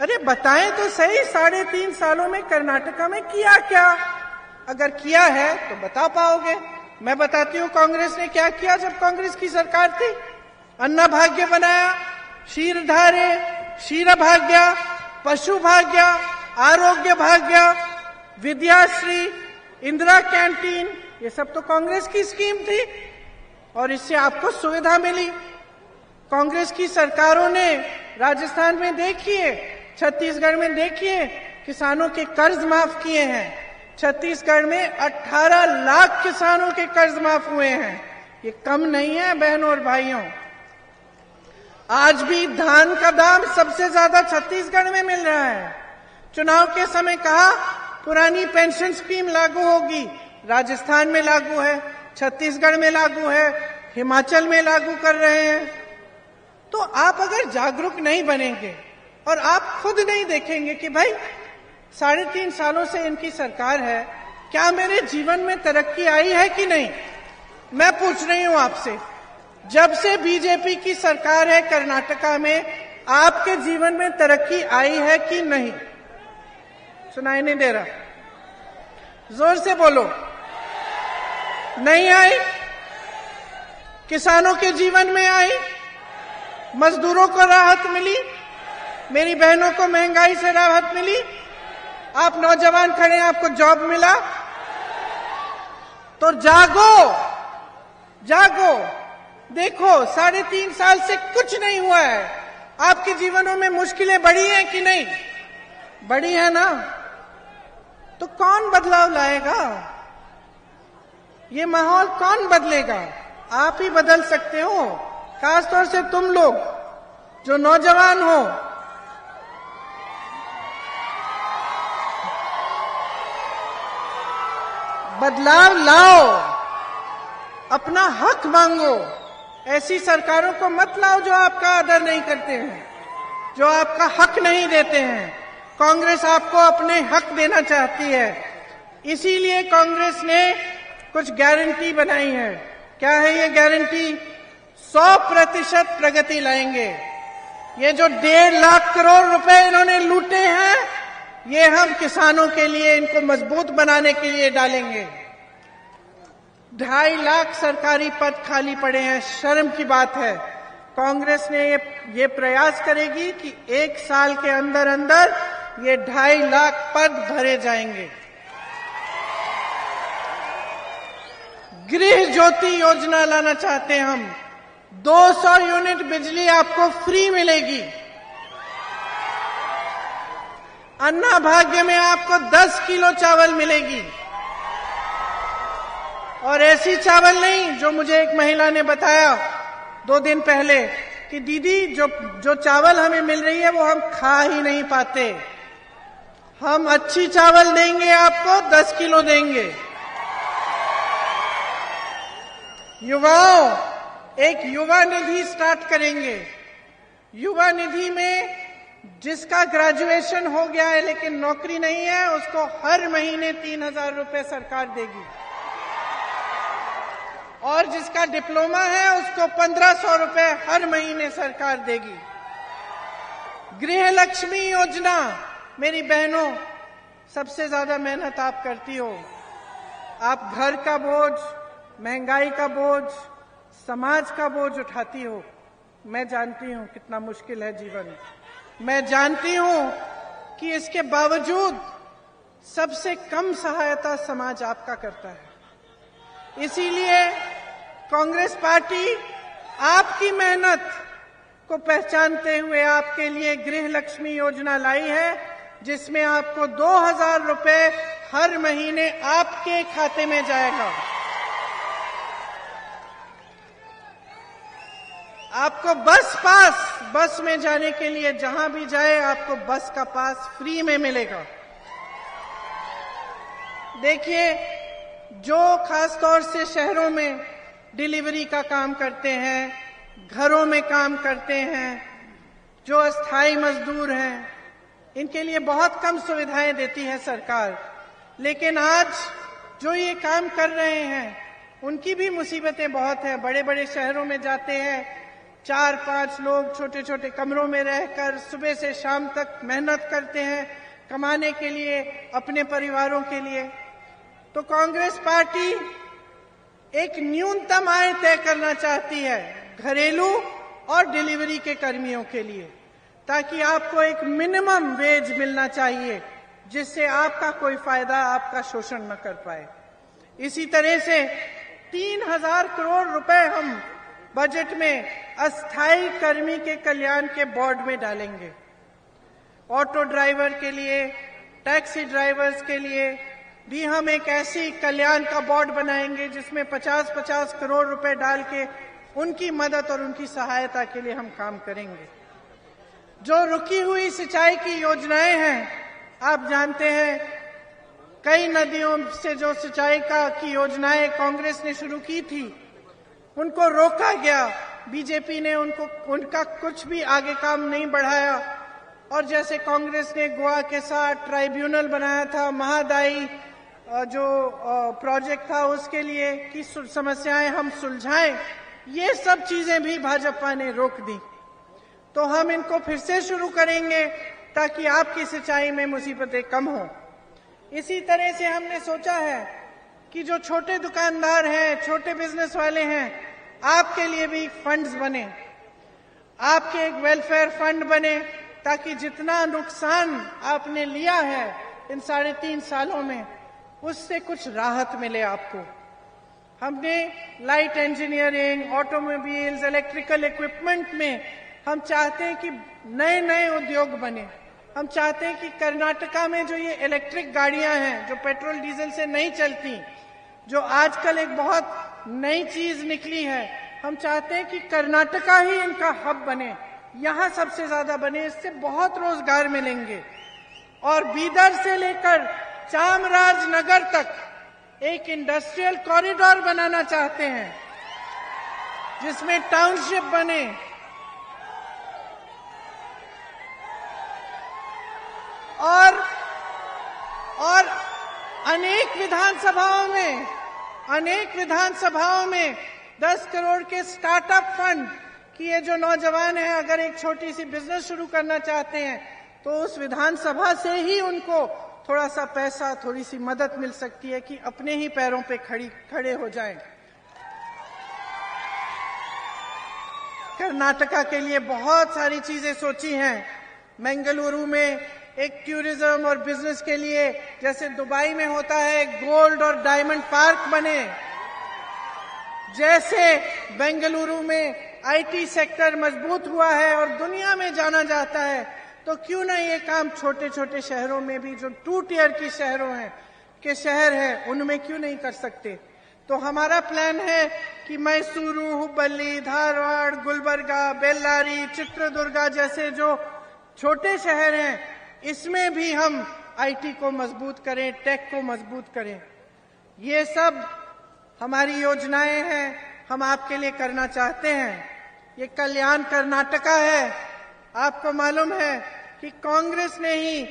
अरे बताएं तो सही, 3.5 सालों में कर्नाटका में किया क्या? अगर किया है तो बता पाओगे। मैं बताती हूं कांग्रेस ने क्या किया जब कांग्रेस की सरकार थी। अन्ना भाग्य बनाया, क्षीरधारे, क्षीर भाग्य, पशु भाग्य, आरोग्य भाग्य, विद्याश्री, इंदिरा कैंटीन, ये सब तो कांग्रेस की स्कीम थी और इससे आपको सुविधा मिली। कांग्रेस की सरकारों ने राजस्थान में देखिए, छत्तीसगढ़ में देखिए, किसानों के कर्ज माफ किए हैं। छत्तीसगढ़ में 18 लाख किसानों के कर्ज माफ हुए हैं। ये कम नहीं है बहनों और भाइयों। आज भी धान का दाम सबसे ज्यादा छत्तीसगढ़ में मिल रहा है। चुनाव के समय कहा पुरानी पेंशन स्कीम लागू होगी, राजस्थान में लागू है, छत्तीसगढ़ में लागू है, हिमाचल में लागू कर रहे हैं। तो आप अगर जागरूक नहीं बनेंगे और आप खुद नहीं देखेंगे कि भाई 3.5 सालों से इनकी सरकार है, क्या मेरे जीवन में तरक्की आई है कि नहीं? मैं पूछ रही हूं आपसे, जब से बीजेपी की सरकार है कर्नाटका में, आपके जीवन में तरक्की आई है कि नहीं? सुनाई नहीं दे रहा, जोर से बोलो। नहीं आई? किसानों के जीवन में आई? मजदूरों को राहत मिली? मेरी बहनों को महंगाई से राहत मिली? आप नौजवान खड़े हैं, आपको जॉब मिला? तो जागो, जागो। देखो 3.5 साल से कुछ नहीं हुआ है। आपके जीवनों में मुश्किलें बढ़ी हैं कि नहीं? बढ़ी है ना? तो कौन बदलाव लाएगा? ये माहौल कौन बदलेगा? आप ही बदल सकते हो, खासतौर से तुम लोग जो नौजवान हो। बदलाव लाओ, अपना हक मांगो। ऐसी सरकारों को मत लाओ जो आपका आदर नहीं करते हैं, जो आपका हक नहीं देते हैं। कांग्रेस आपको अपने हक देना चाहती है, इसीलिए कांग्रेस ने कुछ गारंटी बनाई है। क्या है ये गारंटी? 100% प्रगति लाएंगे। ये जो 1.5 लाख करोड़ रुपए इन्होंने लूटे हैं, ये हम किसानों के लिए, इनको मजबूत बनाने के लिए डालेंगे। 2.5 लाख सरकारी पद खाली पड़े हैं, शर्म की बात है। कांग्रेस ने ये प्रयास करेगी कि 1 साल के अंदर अंदर ये 2.5 लाख पद भरे जाएंगे। गृह ज्योति योजना लाना चाहते हैं हम। 200 यूनिट बिजली आपको फ्री मिलेगी। अन्ना भाग्य में आपको 10 किलो चावल मिलेगी। और ऐसी चावल नहीं जो मुझे एक महिला ने बताया 2 दिन पहले कि दीदी जो चावल हमें मिल रही है वो हम खा ही नहीं पाते। हम अच्छी चावल देंगे, आपको 10 किलो देंगे। युवाओं, एक युवा निधि स्टार्ट करेंगे। युवा निधि में जिसका ग्रेजुएशन हो गया है लेकिन नौकरी नहीं है, उसको हर महीने 3,000 रुपए सरकार देगी। और जिसका डिप्लोमा है उसको 1,500 रुपए हर महीने सरकार देगी। गृह लक्ष्मी योजना, मेरी बहनों, सबसे ज्यादा मेहनत आप करती हो। आप घर का बोझ, महंगाई का बोझ, समाज का बोझ उठाती हो। मैं जानती हूं कितना मुश्किल है जीवन। मैं जानती हूं कि इसके बावजूद सबसे कम सहायता समाज आपका करता है। इसीलिए कांग्रेस पार्टी आपकी मेहनत, को पहचानते हुए आपके लिए गृह लक्ष्मी योजना लाई है, जिसमें आपको 2000 रुपए हर महीने आपके खाते में जाएगा। आपको बस में जाने के लिए जहां भी जाए आपको बस का पास फ्री में मिलेगा। देखिए, जो खास तौर से शहरों में डिलीवरी का काम करते हैं, घरों में काम करते हैं, जो अस्थायी मजदूर हैं, इनके लिए बहुत कम सुविधाएं देती है सरकार। लेकिन आज जो ये काम कर रहे हैं उनकी भी मुसीबतें बहुत हैं। बड़े बड़े शहरों में जाते हैं, 4-5 लोग छोटे छोटे कमरों में रहकर सुबह से शाम तक मेहनत करते हैं कमाने के लिए, अपने परिवारों के लिए। तो कांग्रेस पार्टी एक न्यूनतम आय तय करना चाहती है घरेलू और डिलीवरी के कर्मियों के लिए, ताकि आपको एक मिनिमम वेज मिलना चाहिए, जिससे आपका कोई फायदा, आपका शोषण न कर पाए। इसी तरह से 3000 करोड़ रुपए हम बजट में अस्थायी कर्मी के कल्याण के बोर्ड में डालेंगे। ऑटो ड्राइवर के लिए, टैक्सी ड्राइवर्स के लिए भी हम एक ऐसी कल्याण का बोर्ड बनाएंगे जिसमें 50-50 करोड़ रुपए डाल के उनकी मदद और उनकी सहायता के लिए हम काम करेंगे। जो रुकी हुई सिंचाई की योजनाएं हैं, आप जानते हैं कई नदियों से जो सिंचाई की योजनाएं कांग्रेस ने शुरू की थी, उनको रोका गया। बीजेपी ने उनका कुछ भी आगे काम नहीं बढ़ाया। और जैसे कांग्रेस ने गोवा के साथ ट्राइब्यूनल बनाया था, महादाई जो प्रोजेक्ट था उसके लिए कि समस्याएं हम सुलझाएं, ये सब चीजें भी भाजपा ने रोक दी। तो हम इनको फिर से शुरू करेंगे ताकि आपकी सिंचाई में मुसीबतें कम हो। इसी तरह से हमने सोचा है कि जो छोटे दुकानदार हैं, छोटे बिजनेस वाले हैं, आपके लिए भी फंड्स बने, आपके एक वेलफेयर फंड बने, ताकि जितना नुकसान आपने लिया है इन 3.5 सालों में, उससे कुछ राहत मिले आपको। हमने light engineering, automobiles, electrical equipment में हम चाहते हैं कि नए नए उद्योग बने। हम चाहते हैं कि कर्नाटका में जो ये इलेक्ट्रिक गाड़ियां हैं, जो पेट्रोल डीजल से नहीं चलती, जो आजकल एक बहुत नई चीज निकली है, हम चाहते हैं कि कर्नाटका ही इनका हब बने, यहां सबसे ज्यादा बने, इससे बहुत रोजगार मिलेंगे। और बीदर से लेकर चामराजनगर तक एक इंडस्ट्रियल कॉरिडोर बनाना चाहते हैं, जिसमें टाउनशिप बने। और अनेक विधानसभाओं में 10 करोड़ के स्टार्टअप फंड कि ये जो नौजवान हैं अगर एक छोटी सी बिजनेस शुरू करना चाहते हैं तो उस विधानसभा से ही उनको थोड़ा सा पैसा, थोड़ी सी मदद मिल सकती है कि अपने ही पैरों पे खड़े हो जाएं। कर्नाटका के लिए बहुत सारी चीजें सोची हैं। बेंगलुरु में एक टूरिज्म और बिजनेस के लिए, जैसे दुबई में होता है, गोल्ड और डायमंड पार्क बने। जैसे बेंगलुरु में आईटी सेक्टर मजबूत हुआ है और दुनिया में जाना जाता है, तो क्यों ना ये काम छोटे छोटे शहरों में भी, जो 2 टियर की शहर हैं, उनमें क्यों नहीं कर सकते। तो हमारा प्लान है कि मैसूरू, हुबली, धारवाड़, गुलबर्गा, बेल्लारी, चित्रदुर्गा जैसे जो छोटे शहर हैं, इसमें भी हम आईटी को मजबूत करें, टेक को मजबूत करें। ये सब हमारी योजनाएं हैं, हम आपके लिए करना चाहते हैं। ये कल्याण कर्नाटका है। आपको मालूम है कि कांग्रेस ने ही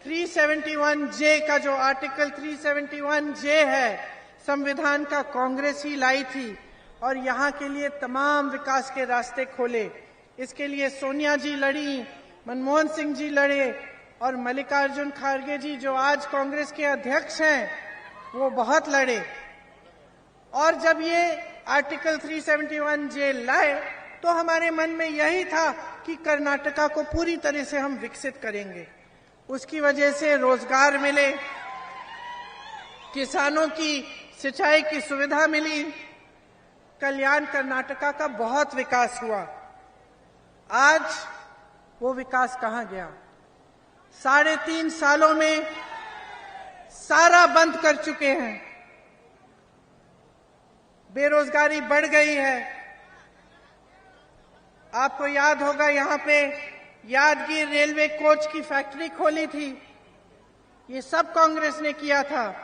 371J का, जो आर्टिकल 371J है संविधान का, कांग्रेस ही लाई थी और यहाँ के लिए तमाम विकास के रास्ते खोले। इसके लिए सोनिया जी लड़ी, मनमोहन सिंह जी लड़े और मल्लिकार्जुन खड़गे जी, जो आज कांग्रेस के अध्यक्ष हैं, वो बहुत लड़े। और जब ये आर्टिकल 371J लाए तो हमारे मन में यही था कि कर्नाटका को पूरी तरह से हम विकसित करेंगे। उसकी वजह से रोजगार मिले, किसानों की सिंचाई की सुविधा मिली, कल्याण कर्नाटका का बहुत विकास हुआ। आज वो विकास कहां गया? 3.5 सालों में सारा बंद कर चुके हैं। बेरोजगारी बढ़ गई है। आपको याद होगा यहां पे यादगीर रेलवे कोच की फैक्ट्री खोली थी। ये सब कांग्रेस ने किया था।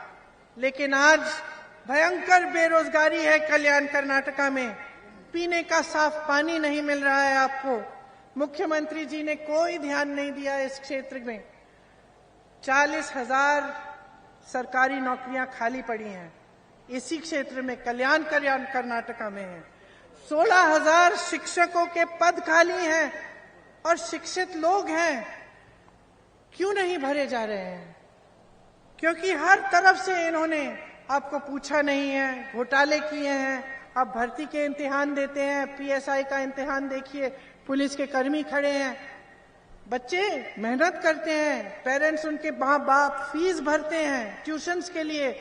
लेकिन आज भयंकर बेरोजगारी है कल्याण कर्नाटका में। पीने का साफ पानी नहीं मिल रहा है आपको। मुख्यमंत्री जी ने कोई ध्यान नहीं दिया इस क्षेत्र में। 40,000 सरकारी नौकरियां खाली पड़ी हैं इसी क्षेत्र में, कल्याण कर्नाटका में है। 16,000 शिक्षकों के पद खाली हैं और शिक्षित लोग हैं। क्यों नहीं भरे जा रहे हैं? क्योंकि हर तरफ से इन्होंने आपको पूछा नहीं है, घोटाले किए हैं। आप भर्ती के इम्तिहान देते हैं, पीएसआई का इम्तिहान देखिए, पुलिस के कर्मी खड़े हैं, बच्चे मेहनत करते हैं, पेरेंट्स उनके माँ बाप फीस भरते हैं ट्यूशंस के लिए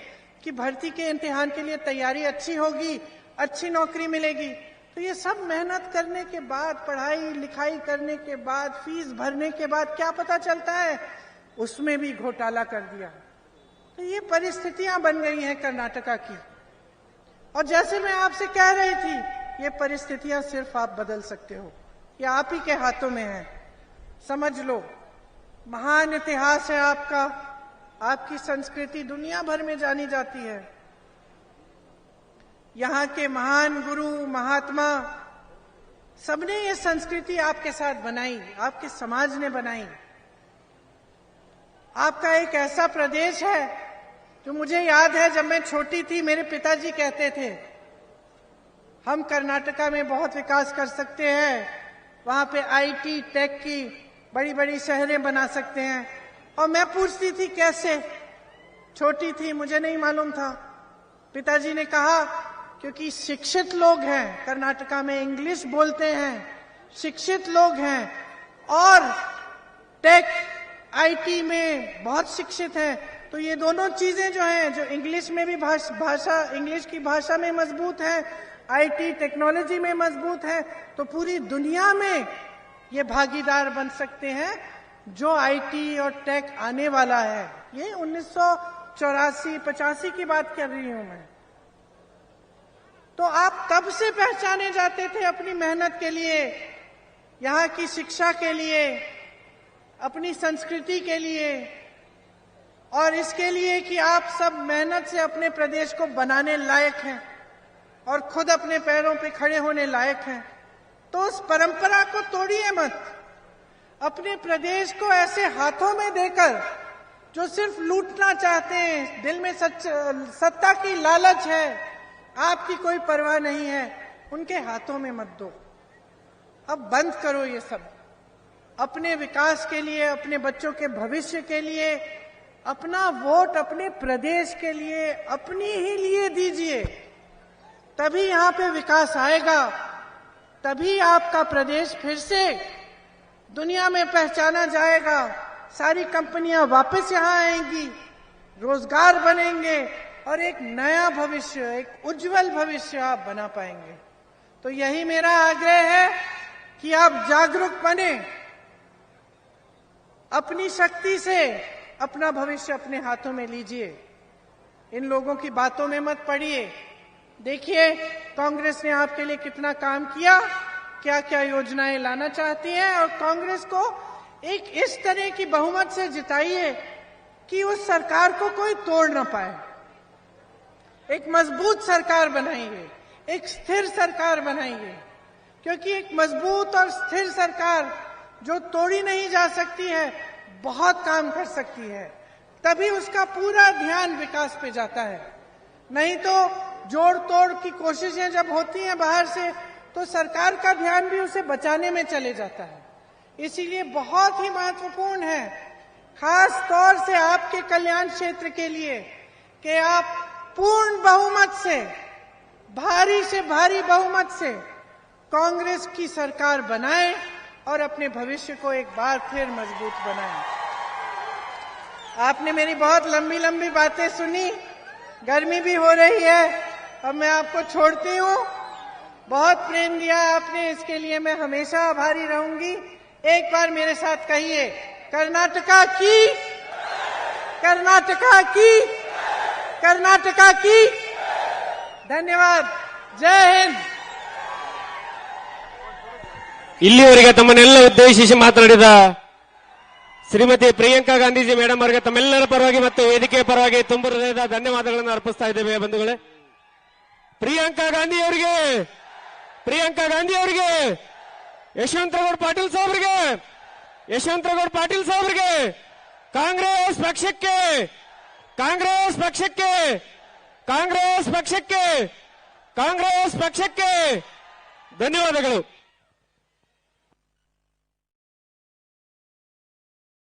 कि भर्ती के इम्तिहान के लिए तैयारी अच्छी होगी, अच्छी नौकरी मिलेगी। तो ये सब मेहनत करने के बाद, पढ़ाई लिखाई करने के बाद, फीस भरने के बाद क्या पता चलता है? उसमें भी घोटाला कर दिया। तो ये परिस्थितियां बन गई हैं कर्नाटका की। और जैसे मैं आपसे कह रही थी, ये परिस्थितियां सिर्फ आप बदल सकते हो, ये आप ही के हाथों में है। समझ लो, महान इतिहास है आपका, आपकी संस्कृति दुनिया भर में जानी जाती है। यहाँ के महान गुरु महात्मा सबने ये संस्कृति आपके साथ बनाई, आपके समाज ने बनाई। आपका एक ऐसा प्रदेश है जो मुझे याद है, जब मैं छोटी थी मेरे पिताजी कहते थे हम कर्नाटका में बहुत विकास कर सकते हैं, वहां पे आईटी टेक की बड़ी बड़ी शहरें बना सकते हैं। और मैं पूछती थी कैसे? छोटी थी, मुझे नहीं मालूम था। पिताजी ने कहा क्योंकि शिक्षित लोग हैं कर्नाटका में, इंग्लिश बोलते हैं, शिक्षित लोग हैं और टेक आईटी में बहुत शिक्षित हैं। तो ये दोनों चीजें जो हैं, जो इंग्लिश में भी भाषा इंग्लिश की भाषा में मजबूत है, आईटी टेक्नोलॉजी में मजबूत है, तो पूरी दुनिया में ये भागीदार बन सकते हैं जो आईटी और टेक आने वाला है। ये 1984-85 की बात कर रही हूं मैं। तो आप तब से पहचाने जाते थे अपनी मेहनत के लिए, यहाँ की शिक्षा के लिए, अपनी संस्कृति के लिए, और इसके लिए कि आप सब मेहनत से अपने प्रदेश को बनाने लायक हैं और खुद अपने पैरों पे खड़े होने लायक हैं। तो उस परंपरा को तोड़िए मत। अपने प्रदेश को ऐसे हाथों में देकर जो सिर्फ लूटना चाहते हैं, दिल में सत्ता की लालच है, आपकी कोई परवाह नहीं है, उनके हाथों में मत दो। अब बंद करो ये सब। अपने विकास के लिए, अपने बच्चों के भविष्य के लिए, अपना वोट अपने प्रदेश के लिए, अपनी ही लिए दीजिए। तभी यहाँ पे विकास आएगा, तभी आपका प्रदेश फिर से दुनिया में पहचाना जाएगा। सारी कंपनियां वापस यहाँ आएंगी, रोजगार बनेंगे और एक नया भविष्य, एक उज्जवल भविष्य आप बना पाएंगे। तो यही मेरा आग्रह है कि आप जागरूक बने, अपनी शक्ति से अपना भविष्य अपने हाथों में लीजिए। इन लोगों की बातों में मत पड़िए। देखिए कांग्रेस ने आपके लिए कितना काम किया, क्या क्या योजनाएं लाना चाहती है, और कांग्रेस को एक इस तरह की बहुमत से जिताइए कि उस सरकार को कोई तोड़ ना पाए। एक मजबूत सरकार बनाइए, एक स्थिर सरकार बनाइए, क्योंकि एक मजबूत और स्थिर सरकार जो तोड़ी नहीं जा सकती है, बहुत काम कर सकती है। तभी उसका पूरा ध्यान विकास पे जाता है। नहीं तो जोड़ तोड़ की कोशिशें जब होती हैं बाहर से, तो सरकार का ध्यान भी उसे बचाने में चले जाता है। इसीलिए बहुत ही महत्वपूर्ण है, खास तौर से आपके कल्याण क्षेत्र के लिए, कि आप पूर्ण बहुमत से, भारी से भारी बहुमत से कांग्रेस की सरकार बनाएं और अपने भविष्य को एक बार फिर मजबूत बनाएं। आपने मेरी बहुत लंबी लंबी बातें सुनी, गर्मी भी हो रही है, अब मैं आपको छोड़ती हूँ। बहुत प्रेम दिया आपने, इसके लिए मैं हमेशा आभारी रहूंगी। एक बार मेरे साथ कहिए, कर्नाटका की, कर्नाटका की, कर्नाटका की। धन्यवाद। जय हिंद।
ಇಲ್ಲಿಯವರೆಗೆ ತಮ್ಮನ್ನೆಲ್ಲ ಉದ್ದೇಶಿಸಿ ಮಾತನಾಡಿದ ಶ್ರೀಮತಿ ಪ್ರಿಯಾಂಕಾ ಗಾಂಧೀಜಿ ಮೇಡಮ್ ಅವರಿಗೆ ತಮ್ಮೆಲ್ಲರ ಪರವಾಗಿ ಮತ್ತು ವೇದಿಕೆಯ ಪರವಾಗಿ ತುಂಬ ಹೃದಯದ ಧನ್ಯವಾದಗಳನ್ನು ಅರ್ಪಿಸ್ತಾ ಇದ್ದೇವೆ ಬಂಧುಗಳೇ. ಪ್ರಿಯಾಂಕಾ ಗಾಂಧಿ ಅವರಿಗೆ, ಪ್ರಿಯಾಂಕಾ ಗಾಂಧಿ ಅವರಿಗೆ, ಯಶವಂತರಗೌಡ ಪಾಟೀಲ್ ಸಾಹೇಬರಿಗೆ, ಯಶವಂತರಗೌಡ ಪಾಟೀಲ್ ಸಾಹೇಬರಿಗೆ, ಕಾಂಗ್ರೆಸ್ ಪಕ್ಷಕ್ಕೆ, ಕಾಂಗ್ರೆಸ್ ಪಕ್ಷಕ್ಕೆ, ಕಾಂಗ್ರೆಸ್ ಪಕ್ಷಕ್ಕೆ, ಕಾಂಗ್ರೆಸ್ ಪಕ್ಷಕ್ಕೆ ಧನ್ಯವಾದಗಳು.